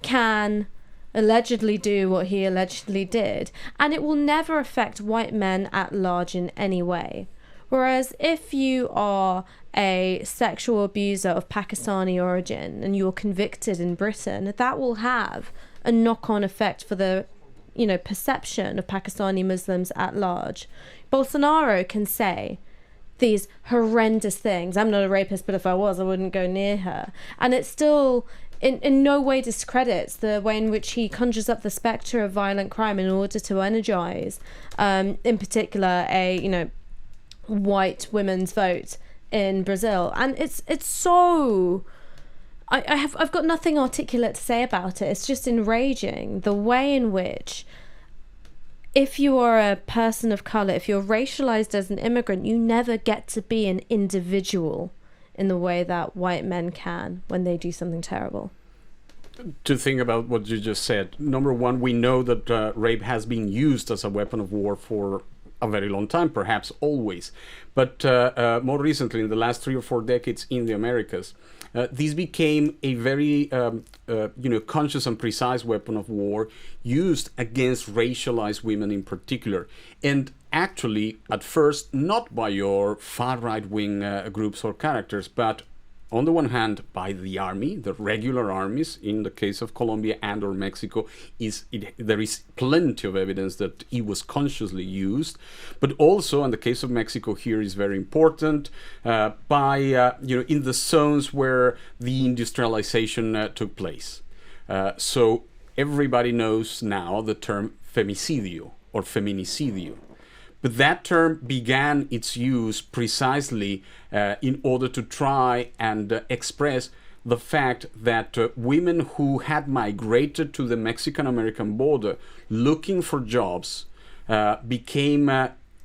can allegedly do what he allegedly did, and it will never affect white men at large in any way. Whereas if you are a sexual abuser of Pakistani origin and you're convicted in Britain, that will have a knock-on effect for the, you know, perception of Pakistani Muslims at large. Bolsonaro can say these horrendous things. I'm not a rapist, but if I was, I wouldn't go near her. And it still in no way discredits the way in which he conjures up the spectre of violent crime in order to energize, in particular, a, you know, white women's vote in Brazil. And it's so... I've got nothing articulate to say about it. It's just enraging the way in which, if you are a person of color, if you're racialized as an immigrant, you never get to be an individual in the way that white men can when they do something terrible. To think about what you just said, number one, we know that rape has been used as a weapon of war for a very long time, perhaps always. But more recently, in the last 3 or 4 decades in the Americas, this became a very conscious and precise weapon of war used against racialized women in particular. And actually, at first, not by your far right-wing groups or characters, but on the one hand, by the army, the regular armies, in the case of Colombia and or Mexico, there is plenty of evidence that it was consciously used. But also, in the case of Mexico here is very important, by in the zones where the industrialization took place. So everybody knows now the term femicidio or feminicidio. But that term began its use precisely in order to try and express the fact that women who had migrated to the Mexican-American border looking for jobs became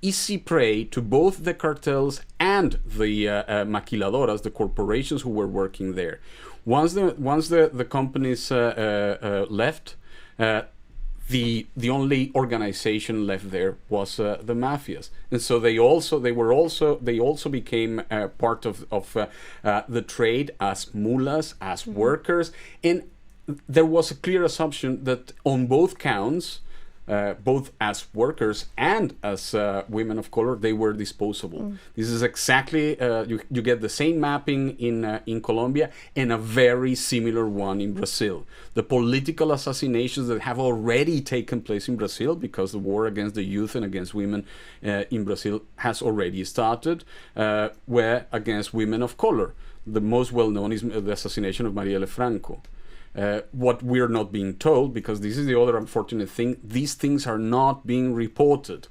easy prey to both the cartels and the maquiladoras, the corporations who were working there. Once the companies left, the only organization left there was the mafias, and so they also became part of the trade as mulas, as workers, and there was a clear assumption that on both counts, both as workers and as women of color, they were disposable. This is exactly you get the same mapping in Colombia and a very similar one in Brazil. The political assassinations that have already taken place in Brazil, because the war against the youth and against women in Brazil has already started, were against women of color. The most well known is the assassination of Marielle Franco. what we're not being told, because this is the other unfortunate thing, these things are not being reported.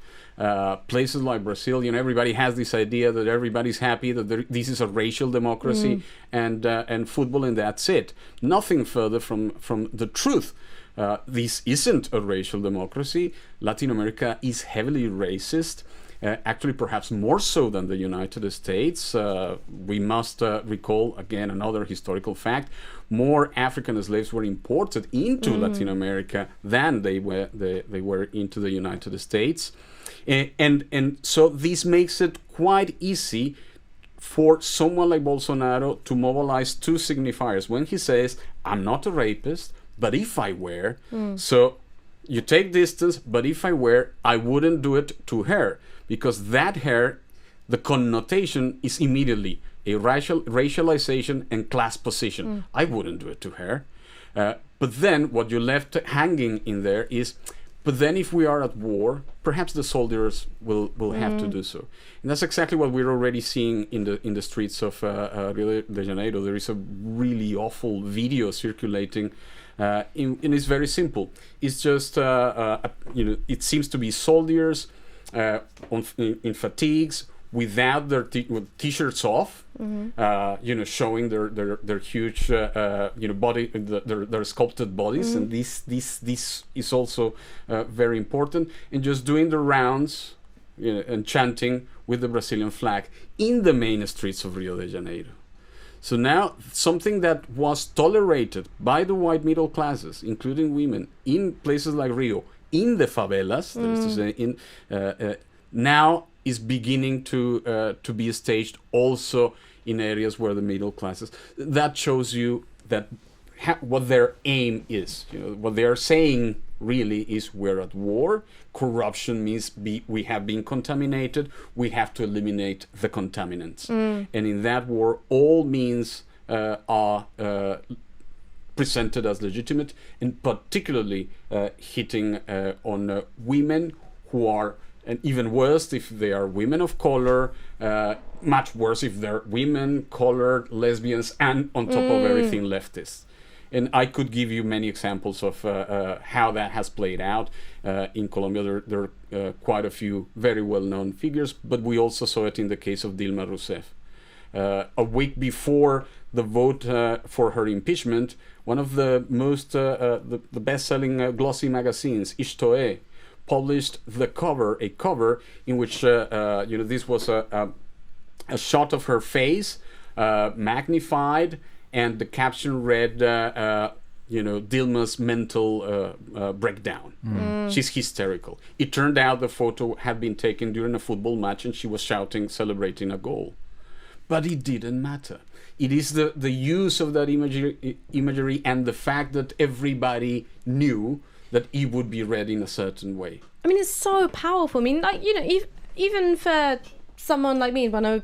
Places like Brazil, everybody has this idea that everybody's happy, that this is a racial democracy, and football, and that's it. Nothing further from the truth. This isn't a racial democracy. Latin America is heavily racist. Actually, perhaps more so than the United States. We must recall, again, another historical fact. More African slaves were imported into Latin America than they were into the United States. And so this makes it quite easy for someone like Bolsonaro to mobilize two signifiers. When he says, I'm not a rapist, but if I were, so you take distance, but if I were, I wouldn't do it to her. Because that her, the connotation is immediately a racialization and class position. I wouldn't do it to her. But then what you left hanging in there is, but then if we are at war, perhaps the soldiers will have to do so. And that's exactly what we're already seeing in the streets of Rio de Janeiro. There is a really awful video circulating, and it's very simple. It's just, it seems to be soldiers in fatigues, without their t-shirts off, showing their huge, body, their sculpted bodies, and this is also very important. And just doing the rounds, and chanting with the Brazilian flag in the main streets of Rio de Janeiro. So now something that was tolerated by the white middle classes, including women, in places like Rio, in the favelas, that is to say, now is beginning to be staged also in areas where the middle classes. That shows you that what their aim is. What they are saying really is we're at war. Corruption means we have been contaminated. We have to eliminate the contaminants. And in that war, all means are presented as legitimate, and particularly hitting on women who are, and even worse if they are women of color, much worse if they're women, colored, lesbians, and on top of everything, leftists. And I could give you many examples of how that has played out. In Colombia, there are quite a few very well-known figures, but we also saw it in the case of Dilma Rousseff. A week before the vote for her impeachment, one of the most the best-selling glossy magazines, Isto É, published a cover in which this was a shot of her face, magnified, and the caption read, Dilma's mental breakdown. She's hysterical. It turned out the photo had been taken during a football match, and she was shouting, celebrating a goal. But it didn't matter. It is the use of that imagery and the fact that everybody knew that it would be read in a certain way. I mean, it's so powerful. I mean, even for someone like me, when I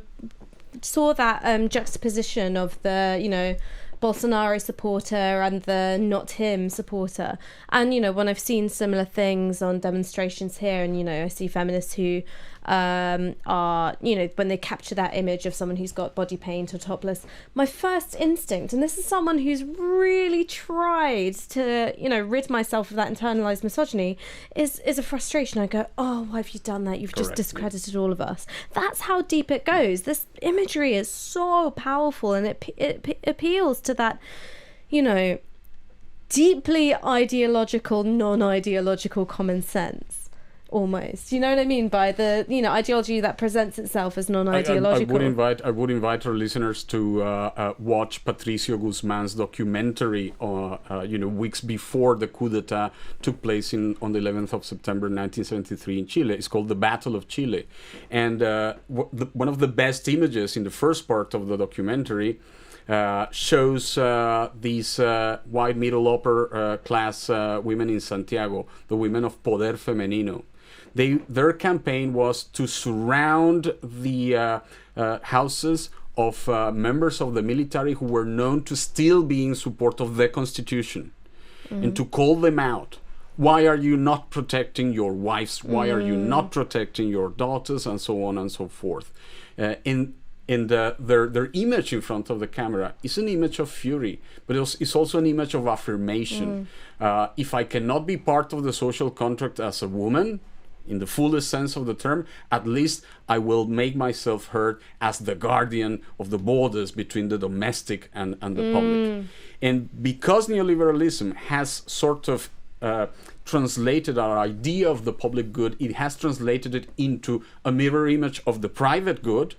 saw that juxtaposition of the, Bolsonaro supporter and the not him supporter, and when I've seen similar things on demonstrations here, and I see feminists who are when they capture that image of someone who's got body paint or topless, my first instinct, and this is someone who's really tried to rid myself of that internalized misogyny, is a frustration. I go, oh, why have you done that? You've just discredited all of us. That's how deep it goes. This imagery is so powerful, and it appeals to that deeply ideological, non-ideological common sense. Almost, you know what I mean by the ideology that presents itself as non-ideological. I would invite our listeners to watch Patricio Guzman's documentary, weeks before the coup d'état took place on the 11th of September 1973 in Chile. It's called The Battle of Chile, and one of the best images in the first part of the documentary shows these white middle upper class women in Santiago, the women of Poder Femenino. Their campaign was to surround the houses of members of the military who were known to still be in support of the constitution, and to call them out. Why are you not protecting your wives? Why are you not protecting your daughters? And so on and so forth. And And their image in front of the camera is an image of fury, but it's also an image of affirmation. If I cannot be part of the social contract as a woman, in the fullest sense of the term, at least I will make myself heard as the guardian of the borders between the domestic and the public. And because neoliberalism has sort of translated our idea of the public good, it has translated it into a mirror image of the private good.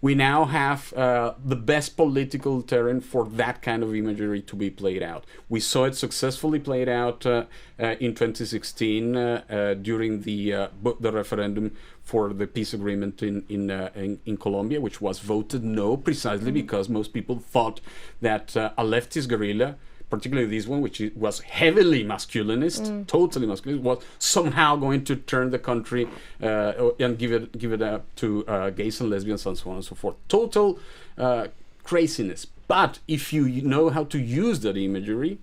We now have the best political terrain for that kind of imagery to be played out. We saw it successfully played out in 2016 during the referendum for the peace agreement in Colombia, which was voted no, precisely because most people thought that a leftist guerrilla, particularly this one, which was heavily masculinist, totally masculinist, was somehow going to turn the country and give it up to gays and lesbians and so on and so forth. Total craziness. But if you know how to use that imagery,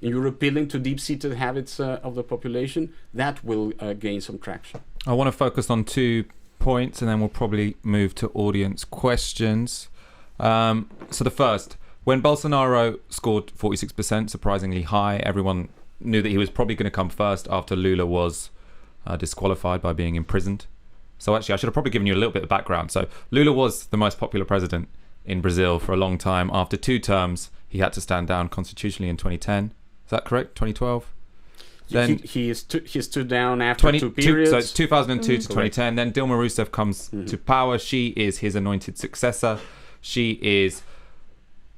and you're appealing to deep-seated habits of the population, that will gain some traction. I want to focus on 2 points, and then we'll probably move to audience questions. So the first, when Bolsonaro scored 46%, surprisingly high, everyone knew that he was probably going to come first after Lula was disqualified by being imprisoned. So actually, I should have probably given you a little bit of background. So Lula was the most popular president in Brazil for a long time. After 2 terms, he had to stand down constitutionally in 2010. Is that correct? 2012? Then he stood down after 2 periods. So it's 2002 to 2010. Then Dilma Rousseff comes to power. She is his anointed successor. She is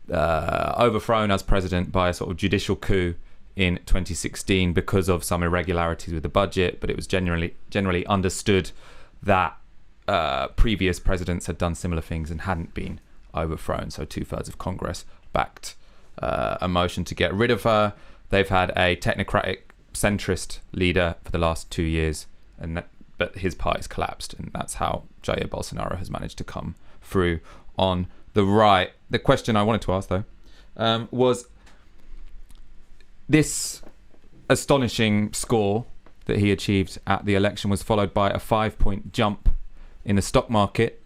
overthrown as president by a sort of judicial coup in 2016 because of some irregularities with the budget, but it was generally understood that previous presidents had done similar things and hadn't been overthrown. So 2/3 of Congress backed a motion to get rid of her. They've had a technocratic centrist leader for the last 2 years, but his party's collapsed, and that's how Jair Bolsonaro has managed to come through on the right. The question I wanted to ask, though, was this astonishing score that he achieved at the election was followed by a 5-point jump in the stock market.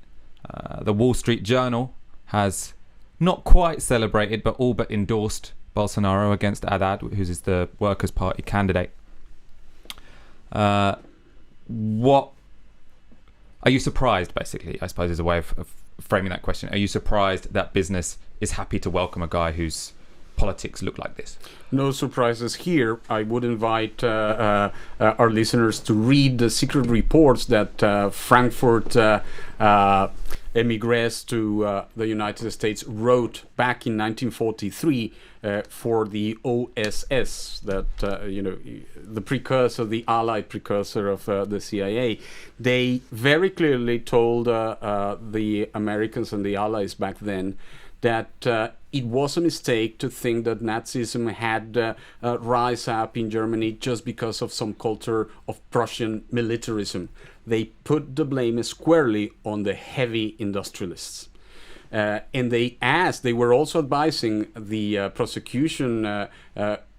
The Wall Street Journal has not quite celebrated, but all but endorsed Bolsonaro against Haddad, who is the Workers' Party candidate. What are you surprised, basically, I suppose is a way of framing that question. Are you surprised that business is happy to welcome a guy whose politics look like this? No surprises here. I would invite our listeners to read the secret reports that Frankfurt emigres to the United States wrote back in 1943 for the OSS, that the precursor, the Allied precursor of the CIA. They very clearly told the Americans and the Allies back then that it was a mistake to think that Nazism had rise up in Germany just because of some culture of Prussian militarism. They put the blame squarely on the heavy industrialists. And they were also advising the prosecution,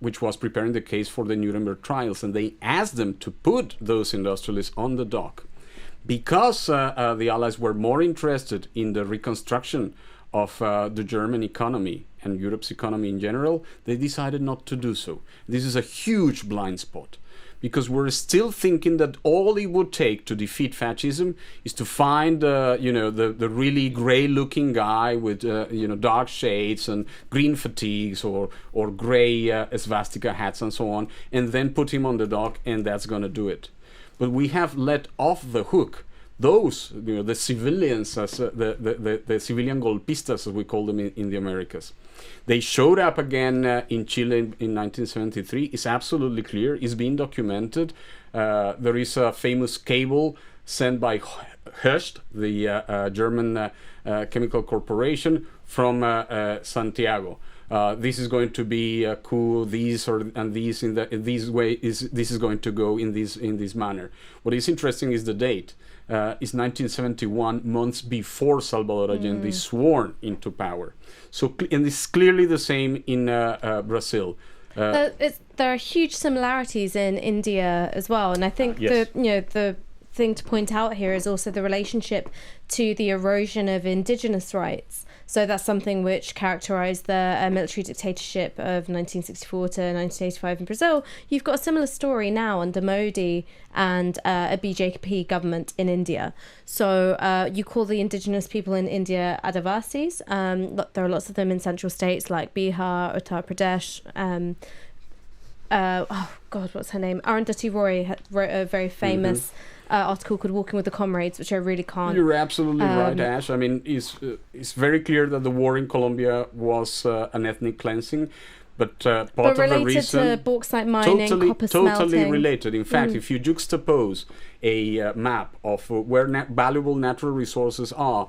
which was preparing the case for the Nuremberg trials, and they asked them to put those industrialists on the dock. Because the Allies were more interested in the reconstruction of the German economy and Europe's economy in general, they decided not to do so. This is a huge blind spot, because we're still thinking that all it would take to defeat fascism is to find the really gray-looking guy with dark shades and green fatigues or gray swastika hats and so on, and then put him on the dock, and that's going to do it. But we have let off the hook those, the civilians, as the civilian golpistas, as we call them in the Americas. They showed up again in Chile in 1973. It's absolutely clear. It's been documented. There is a famous cable sent by Hearst, the German chemical corporation, from Santiago. This is going to be a coup. This is going to go in this manner. What is interesting is the date. Is 1971, months before Salvador Allende is sworn into power. So, and it's clearly the same in Brazil. There are huge similarities in India as well, and I think the thing to point out here is also the relationship to the erosion of indigenous rights. So that's something which characterized the military dictatorship of 1964 to 1985 in Brazil. You've got a similar story now under Modi and a BJP government in India. So you call the indigenous people in India Adivasis. There are lots of them in central states like Bihar, Uttar Pradesh. What's her name? Arundhati Roy wrote a very famous article called Walking with the Comrades, which I really can't... You're absolutely right, Ash. I mean, it's very clear that the war in Colombia was an ethnic cleansing, but part of the reason... related to bauxite mining, copper totally smelting. related. In fact, if you juxtapose a map of where valuable natural resources are,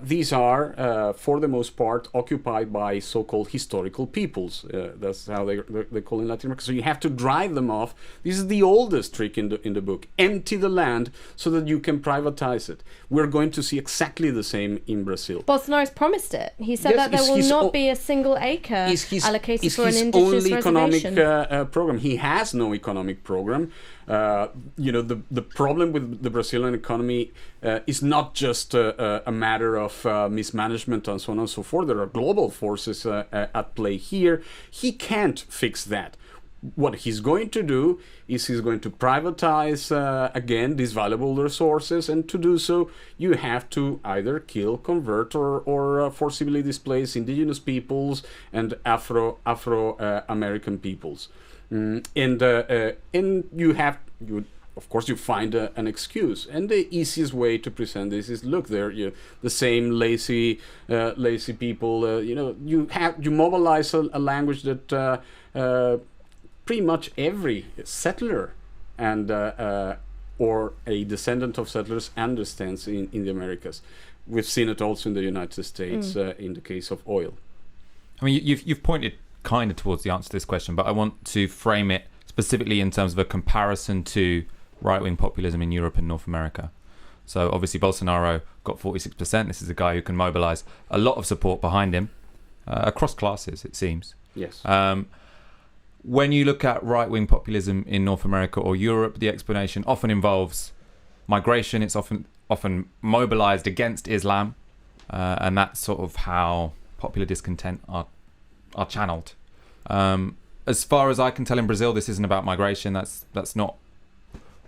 these are, for the most part, occupied by so-called historical peoples. That's how they call it in Latin America. So you have to drive them off. This is the oldest trick in the book. Empty the land so that you can privatize it. We're going to see exactly the same in Brazil. Bolsonaro's promised it. He said Yes, that there will not be a single acre allocated for an indigenous reservation. Economic program. He has no economic program. The problem with the Brazilian economy is not just a matter of mismanagement and so on and so forth. There are global forces at play here. He can't fix that. What he's going to do is he's going to privatize, again, these valuable resources, and to do so, you have to either kill, convert, or forcibly displace indigenous peoples and Afro-American peoples. And of course you find an excuse, and the easiest way to present this is, look, the same lazy people. You mobilize a language that pretty much every settler and or a descendant of settlers understands in the Americas. We've seen it also in the United States in the case of oil. I mean, you've pointed kind of towards the answer to this question, but I want to frame it specifically in terms of a comparison to right-wing populism in Europe and North America. So obviously Bolsonaro got 46%. This is a guy who can mobilize a lot of support behind him across classes, it seems. Yes. When you look at right-wing populism in North America or Europe, the explanation often involves migration. It's often mobilized against Islam, and that's sort of how popular discontent are channeled. As far as I can tell, in Brazil, this isn't about migration. That's not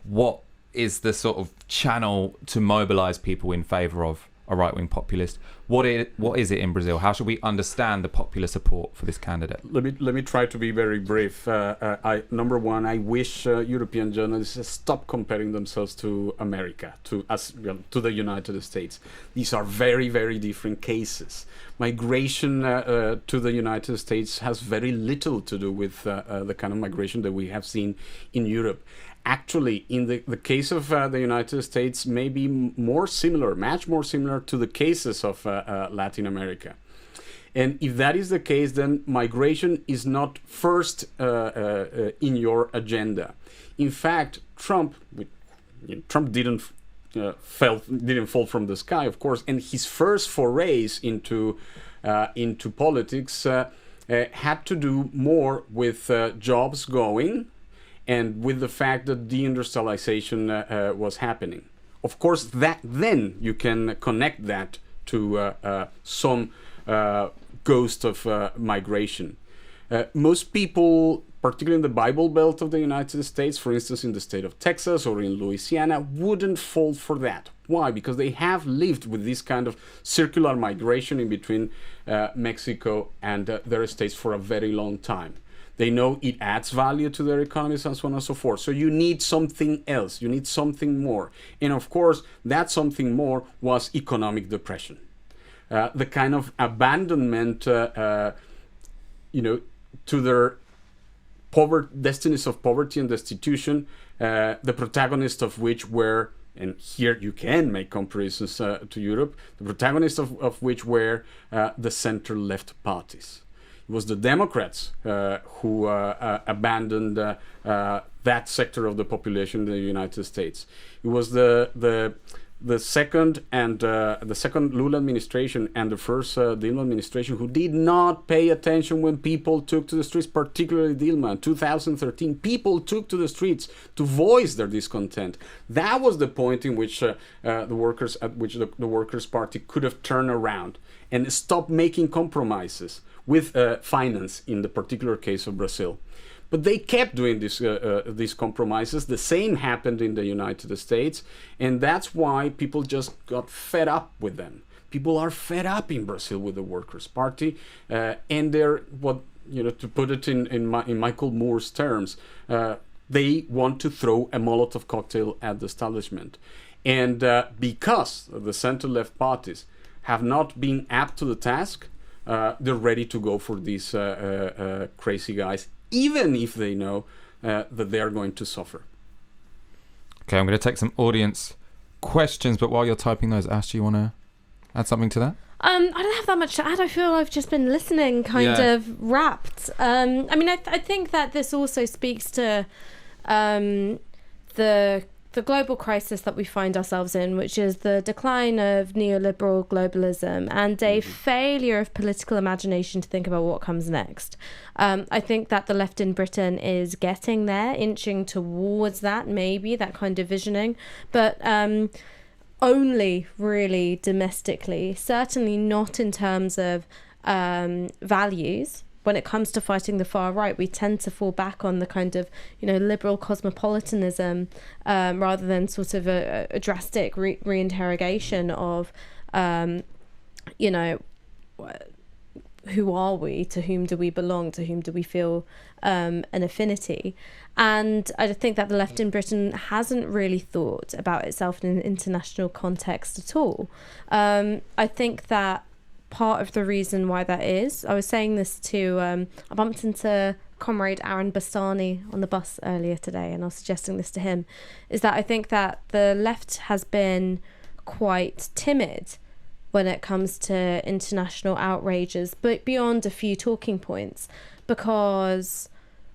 what is the sort of channel to mobilize people in favor of a right-wing populist. What is it in Brazil? How should we understand the popular support for this candidate? Let me try to be very brief. Number one, I wish European journalists stop comparing themselves to America, to the United States. These are very, very different cases. Migration to the United States has very little to do with the kind of migration that we have seen in Europe. Actually, in the case of the United States, may be much more similar to the cases of Latin America. And if that is the case, then migration is not first in your agenda. In fact, Trump didn't fall from the sky, of course, and his first forays into politics had to do more with jobs going, and with the fact that deindustrialization was happening. Of course, then you can connect that to some ghost of migration. Most people, particularly in the Bible Belt of the United States, for instance, in the state of Texas or in Louisiana, wouldn't fall for that. Why? Because they have lived with this kind of circular migration in between Mexico and their states for a very long time. They know it adds value to their economies and so on and so forth. So you need something else. You need something more. And of course, that something more was economic depression. The kind of abandonment, to their destinies of poverty and destitution, the protagonists of which were, and here you can make comparisons to Europe, the protagonists of which were the center-left parties. It was the Democrats who abandoned that sector of the population in the United States. It was the the second Lula administration and the first Dilma administration, who did not pay attention when people took to the streets, particularly Dilma in 2013, people took to the streets to voice their discontent. That was the point in which the Workers' Party could have turned around and stopped making compromises with finance in the particular case of Brazil. But they kept doing these compromises. The same happened in the United States, and that's why people just got fed up with them. People are fed up in Brazil with the Workers' Party, and they're to put it in Michael Moore's terms, they want to throw a Molotov cocktail at the establishment, and because the center-left parties have not been apt to the task, they're ready to go for these crazy guys, even if they know that they are going to suffer. Okay, I'm going to take some audience questions, but while you're typing those, Ash, do you want to add something to that? I don't have that much to add. I feel I've just been listening, kind of wrapped. I think that this also speaks to the global crisis that we find ourselves in, which is the decline of neoliberal globalism and a failure of political imagination to think about what comes next. I think that the left in Britain is getting there, inching towards that, maybe, that kind of visioning, but only really domestically, certainly not in terms of values. When it comes to fighting the far right, we tend to fall back on the kind of, liberal cosmopolitanism rather than sort of a drastic reinterrogation of, who are we? To whom do we belong? To whom do we feel an affinity? And I think that the left in Britain hasn't really thought about itself in an international context at all. I think that part of the reason why that is, I was saying this to, I bumped into Comrade Aaron Bastani on the bus earlier today, and I was suggesting this to him, is that I think that the left has been quite timid when it comes to international outrages, but beyond a few talking points, because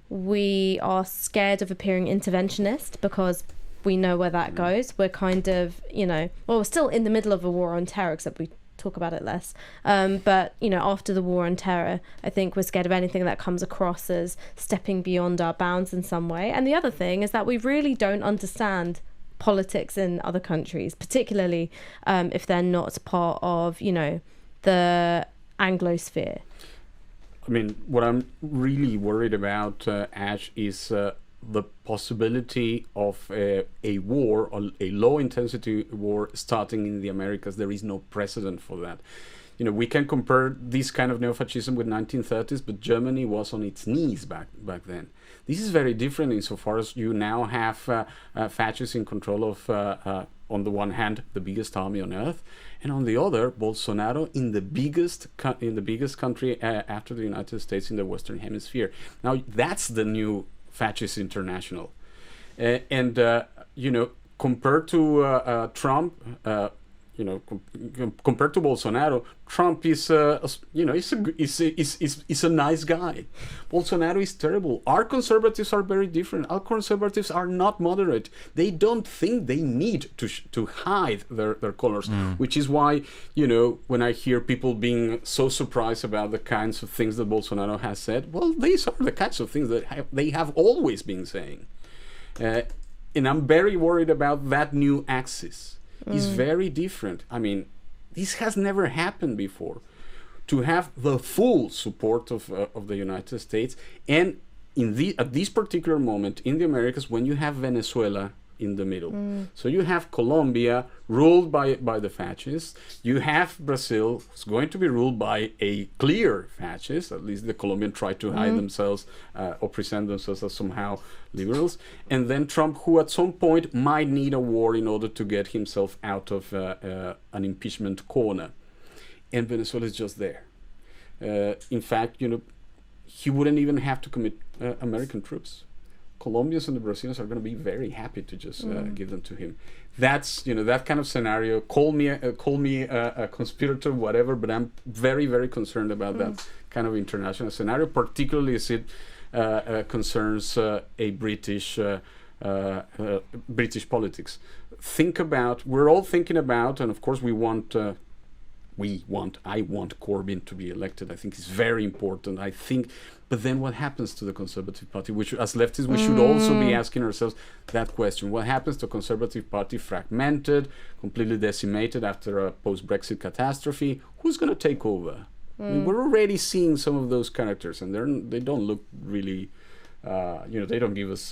we are scared of appearing interventionist, because we know where that goes. We're kind of, we're still in the middle of a war on terror, except we talk about it less, but after the war on terror, I think we're scared of anything that comes across as stepping beyond our bounds in some way. And the other thing is that we really don't understand politics in other countries, particularly if they're not part of the Anglosphere. I mean, what I'm really worried about, Ash, is the possibility of a war, a low-intensity war starting in the Americas. There is no precedent for that. We can compare this kind of neo-fascism with 1930s, but Germany was on its knees back then. This is very different insofar as you now have fascists in control of, on the one hand, the biggest army on earth, and on the other, Bolsonaro in the biggest country after the United States in the Western Hemisphere. Now, that's the new Fascist International, and compared to Trump, compared to Bolsonaro, Trump is is a nice guy. Bolsonaro is terrible. Our conservatives are very different. Our conservatives are not moderate. They don't think they need to hide their colors, which is why when I hear people being so surprised about the kinds of things that Bolsonaro has said, well, these are the kinds of things that they have always been saying, and I'm very worried about that new axis. Is very different. I mean, this has never happened before. To have the full support of the United States, and at this particular moment in the Americas, when you have Venezuela in the middle. So you have Colombia ruled by the fascists. You have Brazil, who's going to be ruled by a clear fascist. At least the Colombians try to hide themselves or present themselves as somehow liberals. And then Trump, who at some point might need a war in order to get himself out of an impeachment corner. And Venezuela is just there. In fact, he wouldn't even have to commit American troops. Colombians and the Brazilians are going to be very happy to just give them to him. That's that kind of scenario. Call me a conspirator, whatever. But I'm very, very concerned about that kind of international scenario, particularly as it concerns a British British politics. We're all thinking about, and of course I want Corbyn to be elected. I think it's very important. But then what happens to the Conservative Party? Which, as leftists, we should also be asking ourselves that question. What happens to the Conservative Party fragmented, completely decimated after a post-Brexit catastrophe? Who's going to take over? I mean, we're already seeing some of those characters, and they don't look really, they don't give us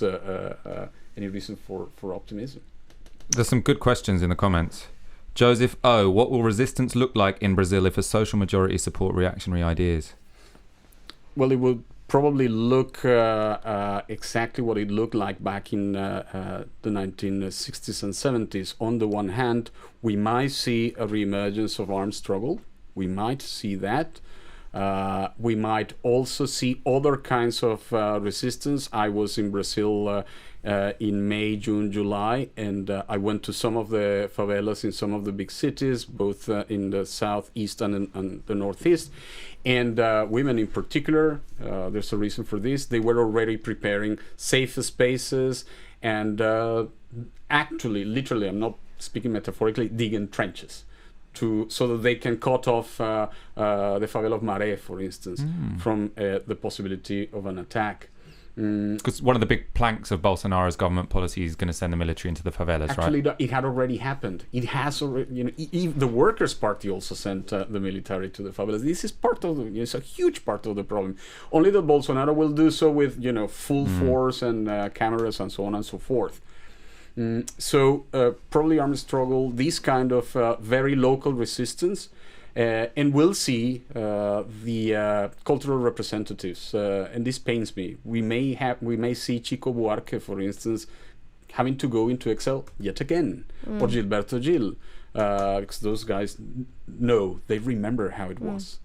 any reason for optimism. There's some good questions in the comments. Joseph O, what will resistance look like in Brazil if a social majority support reactionary ideas? Well, it will probably look exactly what it looked like back in the 1960s and 70s. On the one hand, we might see a reemergence of armed struggle. We might see that. We might also see other kinds of resistance. I was in Brazil in May, June, July, and I went to some of the favelas in some of the big cities, both in the southeast and the northeast. And women in particular, there's a reason for this. They were already preparing safe spaces and actually, literally, I'm not speaking metaphorically, digging trenches so that they can cut off the favela of Maré, for instance, from the possibility of an attack. Because one of the big planks of Bolsonaro's government policy is going to send the military into the favelas, Actually, right? it had already happened. It has already, the Workers' Party also sent the military to the favelas. This is it's a huge part of the problem. Only that Bolsonaro will do so with, full force and cameras and so on and so forth. So probably armed struggle, this kind of very local resistance, and we'll see the cultural representatives, and this pains me. We may see Chico Buarque, for instance, having to go into exile yet again, or Gilberto Gil, because those guys they remember how it was.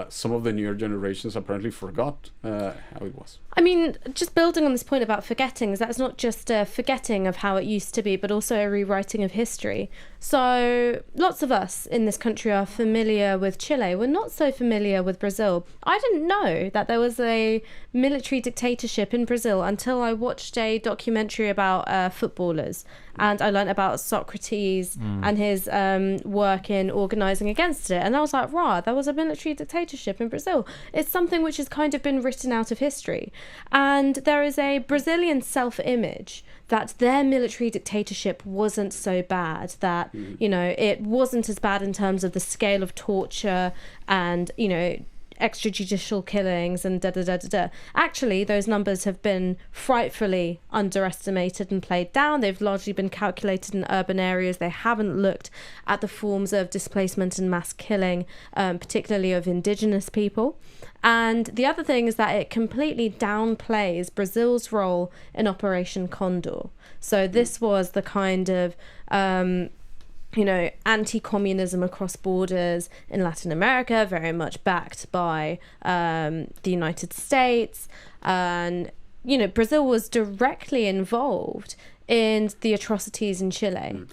Some of the newer generations apparently forgot how it was. I mean, just building on this point about forgetting, that's not just a forgetting of how it used to be, but also a rewriting of history. So lots of us in this country are familiar with Chile. We're not so familiar with Brazil. I didn't know that there was a military dictatorship in Brazil until I watched a documentary about footballers. And I learned about Socrates and his work in organising against it. And I was like, there was a military dictatorship in Brazil. It's something which has kind of been written out of history. And there is a Brazilian self-image that their military dictatorship wasn't so bad, that, it wasn't as bad in terms of the scale of torture and, extrajudicial killings and Actually, those numbers have been frightfully underestimated and played down. They've largely been calculated in urban areas. They haven't looked at the forms of displacement and mass killing, particularly of indigenous people. And the other thing is that it completely downplays Brazil's role in Operation Condor. So this was the kind of anti-communism across borders in Latin America, very much backed by the United States. And, Brazil was directly involved in the atrocities in Chile.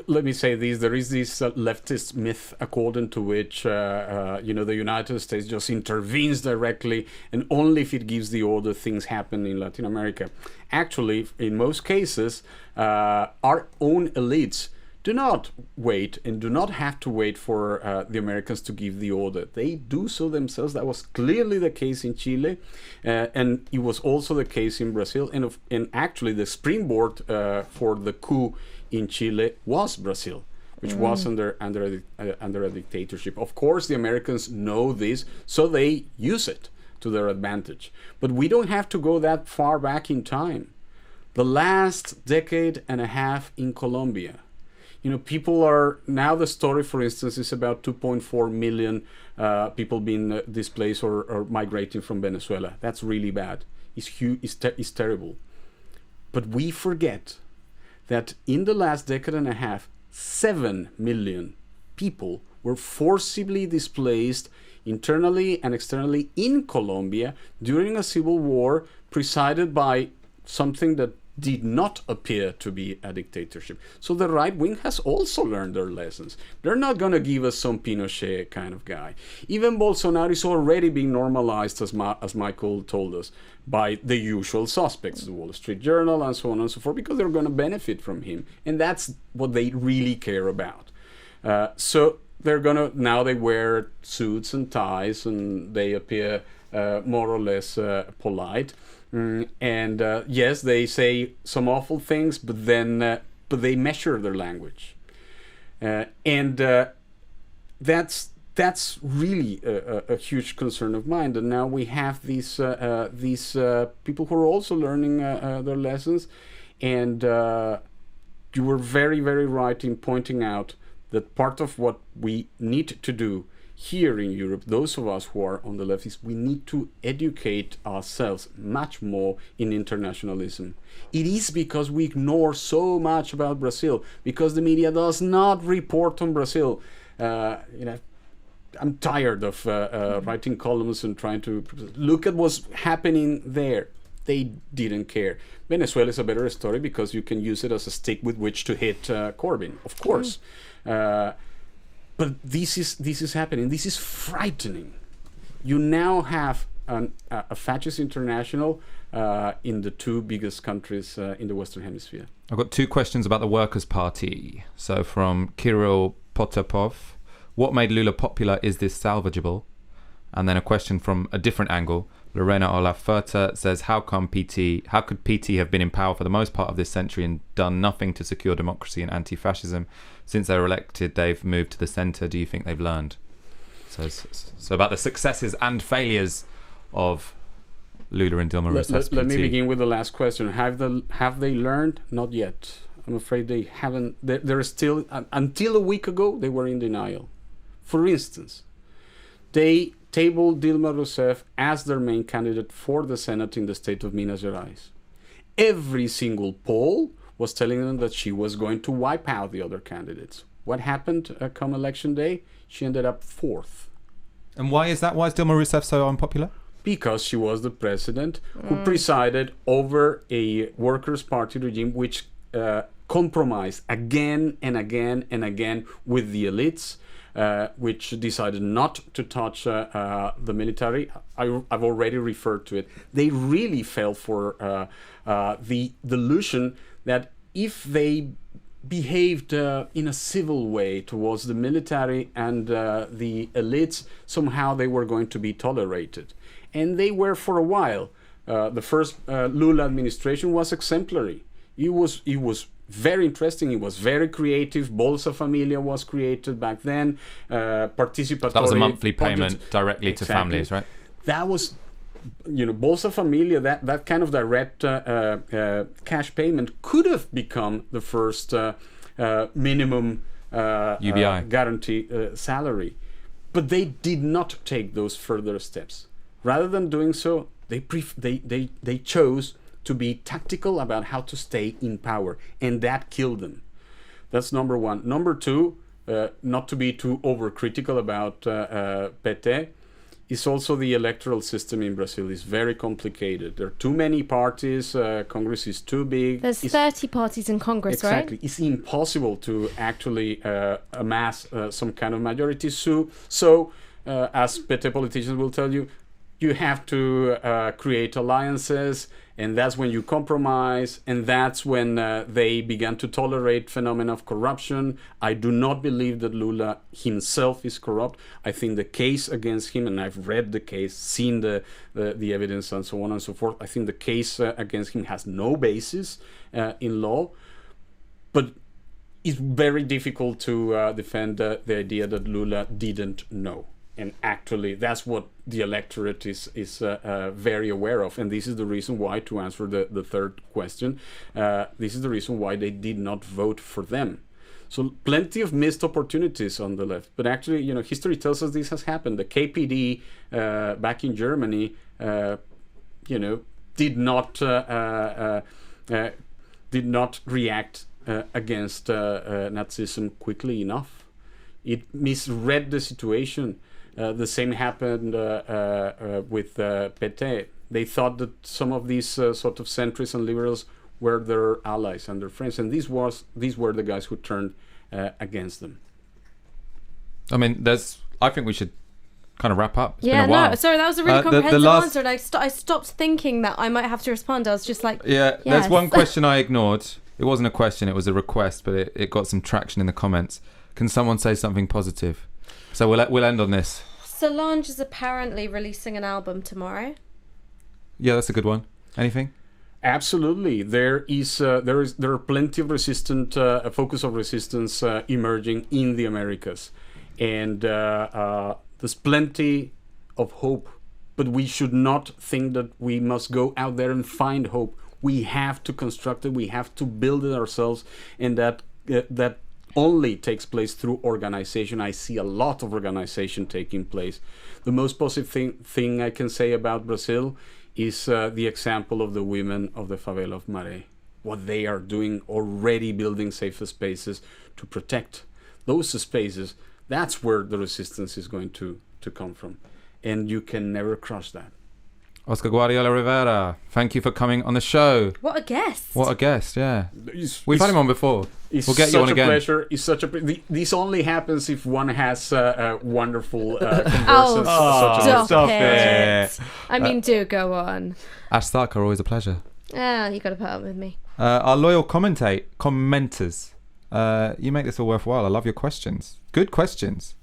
Let me say this. There is this leftist myth according to which, the United States just intervenes directly, and only if it gives the order things happen in Latin America. Actually, in most cases, our own elites do not wait and do not have to wait for the Americans to give the order. They do so themselves. That was clearly the case in Chile, and it was also the case in Brazil. And actually, the springboard for the coup in Chile was Brazil, which was under a dictatorship. Of course, the Americans know this, so they use it to their advantage. But we don't have to go that far back in time. The last decade and a half in Colombia. People are now, the story, for instance, is about 2.4 million people being displaced or migrating from Venezuela. That's really bad. It's huge. It's terrible. But we forget that in the last decade and a half, 7 million people were forcibly displaced internally and externally in Colombia during a civil war presided by something that did not appear to be a dictatorship. So the right wing has also learned their lessons. They're not going to give us some Pinochet kind of guy. Even Bolsonaro is already being normalized, as Michael told us, by the usual suspects, the Wall Street Journal and so on and so forth, because they're going to benefit from him. And that's what they really care about. So they're going to, now they wear suits and ties and they appear more or less polite. And yes, they say some awful things, but then but they measure their language, and that's really a huge concern of mine. And now we have these people who are also learning their lessons, and you were very, very right in pointing out that part of what we need to do here in Europe, those of us who are on the left, is we need to educate ourselves much more in internationalism. It is because we ignore so much about Brazil, because the media does not report on Brazil. I'm tired of writing columns and trying to look at what's happening there. They didn't care. Venezuela is a better story because you can use it as a stick with which to hit Corbyn, of course. But this is happening. This is frightening. You now have a fascist international in the two biggest countries in the Western Hemisphere. I've got two questions about the Workers' Party. So from Kirill Potapov, what made Lula popular? Is this salvageable? And then a question from a different angle. Lorena Olaferta says, how could PT have been in power for the most part of this century and done nothing to secure democracy and anti-fascism? Since they were elected, they've moved to the centre. Do you think they've learned? So about the successes and failures of Lula and Dilma Rousseff's Let me PT. begin with the last question. Have they learned? Not yet. I'm afraid they haven't. They're still, until a week ago, they were in denial. For instance, they tabled Dilma Rousseff as their main candidate for the Senate in the state of Minas Gerais. Every single poll was telling them that she was going to wipe out the other candidates. What happened come election day? She ended up fourth. And why is that? Why is Dilma Rousseff so unpopular? Because she was the president who presided over a Workers' Party regime which compromised again and again and again with the elites, which decided not to touch the military. I've already referred to it. They really fell for the delusion that if they behaved in a civil way towards the military and the elites, somehow they were going to be tolerated. And they were for a while. The first Lula administration was exemplary. It was very interesting. It was very creative. Bolsa Familia was created back then. Participatory. That was a monthly payment directly to families, right? That was, Bolsa Familia. That kind of direct cash payment could have become the first minimum UBI guarantee salary, but they did not take those further steps. Rather than doing so, they chose to be tactical about how to stay in power, and that killed them. That's number one. Number two, not to be too overcritical about PT, is also the electoral system in Brazil is very complicated. There are too many parties. Congress is too big. There's 30 parties in Congress, right? Exactly. It's impossible to actually amass some kind of majority. So as PT politicians will tell you, you have to create alliances, and that's when you compromise, and that's when they began to tolerate phenomena of corruption. I do not believe that Lula himself is corrupt. I think the case against him, and I've read the case, seen the evidence, and so on and so forth. I think the case against him has no basis in law, but it's very difficult to defend the idea that Lula didn't know. And actually, that's what the electorate is very aware of. And this is the reason why, to answer the third question, this is the reason why they did not vote for them. So plenty of missed opportunities on the left. But actually, history tells us this has happened. The KPD back in Germany, did not react against Nazism quickly enough. It misread the situation. The same happened with PT. They thought that some of these sort of centrists and liberals were their allies and their friends, and these were the guys who turned against them. I mean, I think we should kind of wrap up. It's Yeah, been a while. no, sorry, that was a really comprehensive last- answer, and I stopped thinking that I might have to respond. I was just like, Yeah, yes. there's one question I ignored. It wasn't a question, it was a request, but it got some traction in the comments. Can someone say something positive? So we'll end on this. Solange is apparently releasing an album tomorrow. Yeah, that's a good one. Anything? Absolutely, there are plenty of focus of resistance emerging in the Americas, and there's plenty of hope. But we should not think that we must go out there and find hope. We have to construct it. We have to build it ourselves, and that only takes place through organization. I see a lot of organization taking place. The most positive thing I can say about Brazil is the example of the women of the favela of Maré. What they are doing, already building safer spaces to protect those spaces. That's where the resistance is going to come from. And you can never crush that. Oscar Guardiola-Rivera, thank you for coming on the show. What a guest! What a guest, yeah. We've had him on before. We'll get you on again. It's such a pleasure. This only happens if one has wonderful conversations. Stop it! I mean, do go on. Ash Sarkar, always a pleasure. Yeah, you got to put up with me. Our loyal commenters, you make this all worthwhile. I love your questions. Good questions.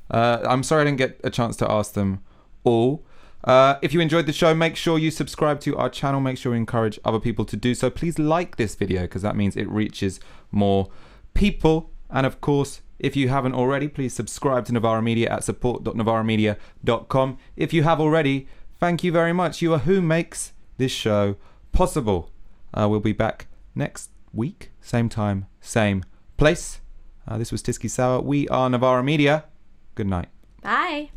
I'm sorry I didn't get a chance to ask them all. If you enjoyed the show, make sure you subscribe to our channel. Make sure you encourage other people to do so. Please like this video because that means it reaches more people. And of course, if you haven't already, please subscribe to Novara Media at support.novaramedia.com. If you have already, thank you very much. You are who makes this show possible. We'll be back next week, same time, same place. This was Tiski Sauer. We are Novara Media. Good night. Bye.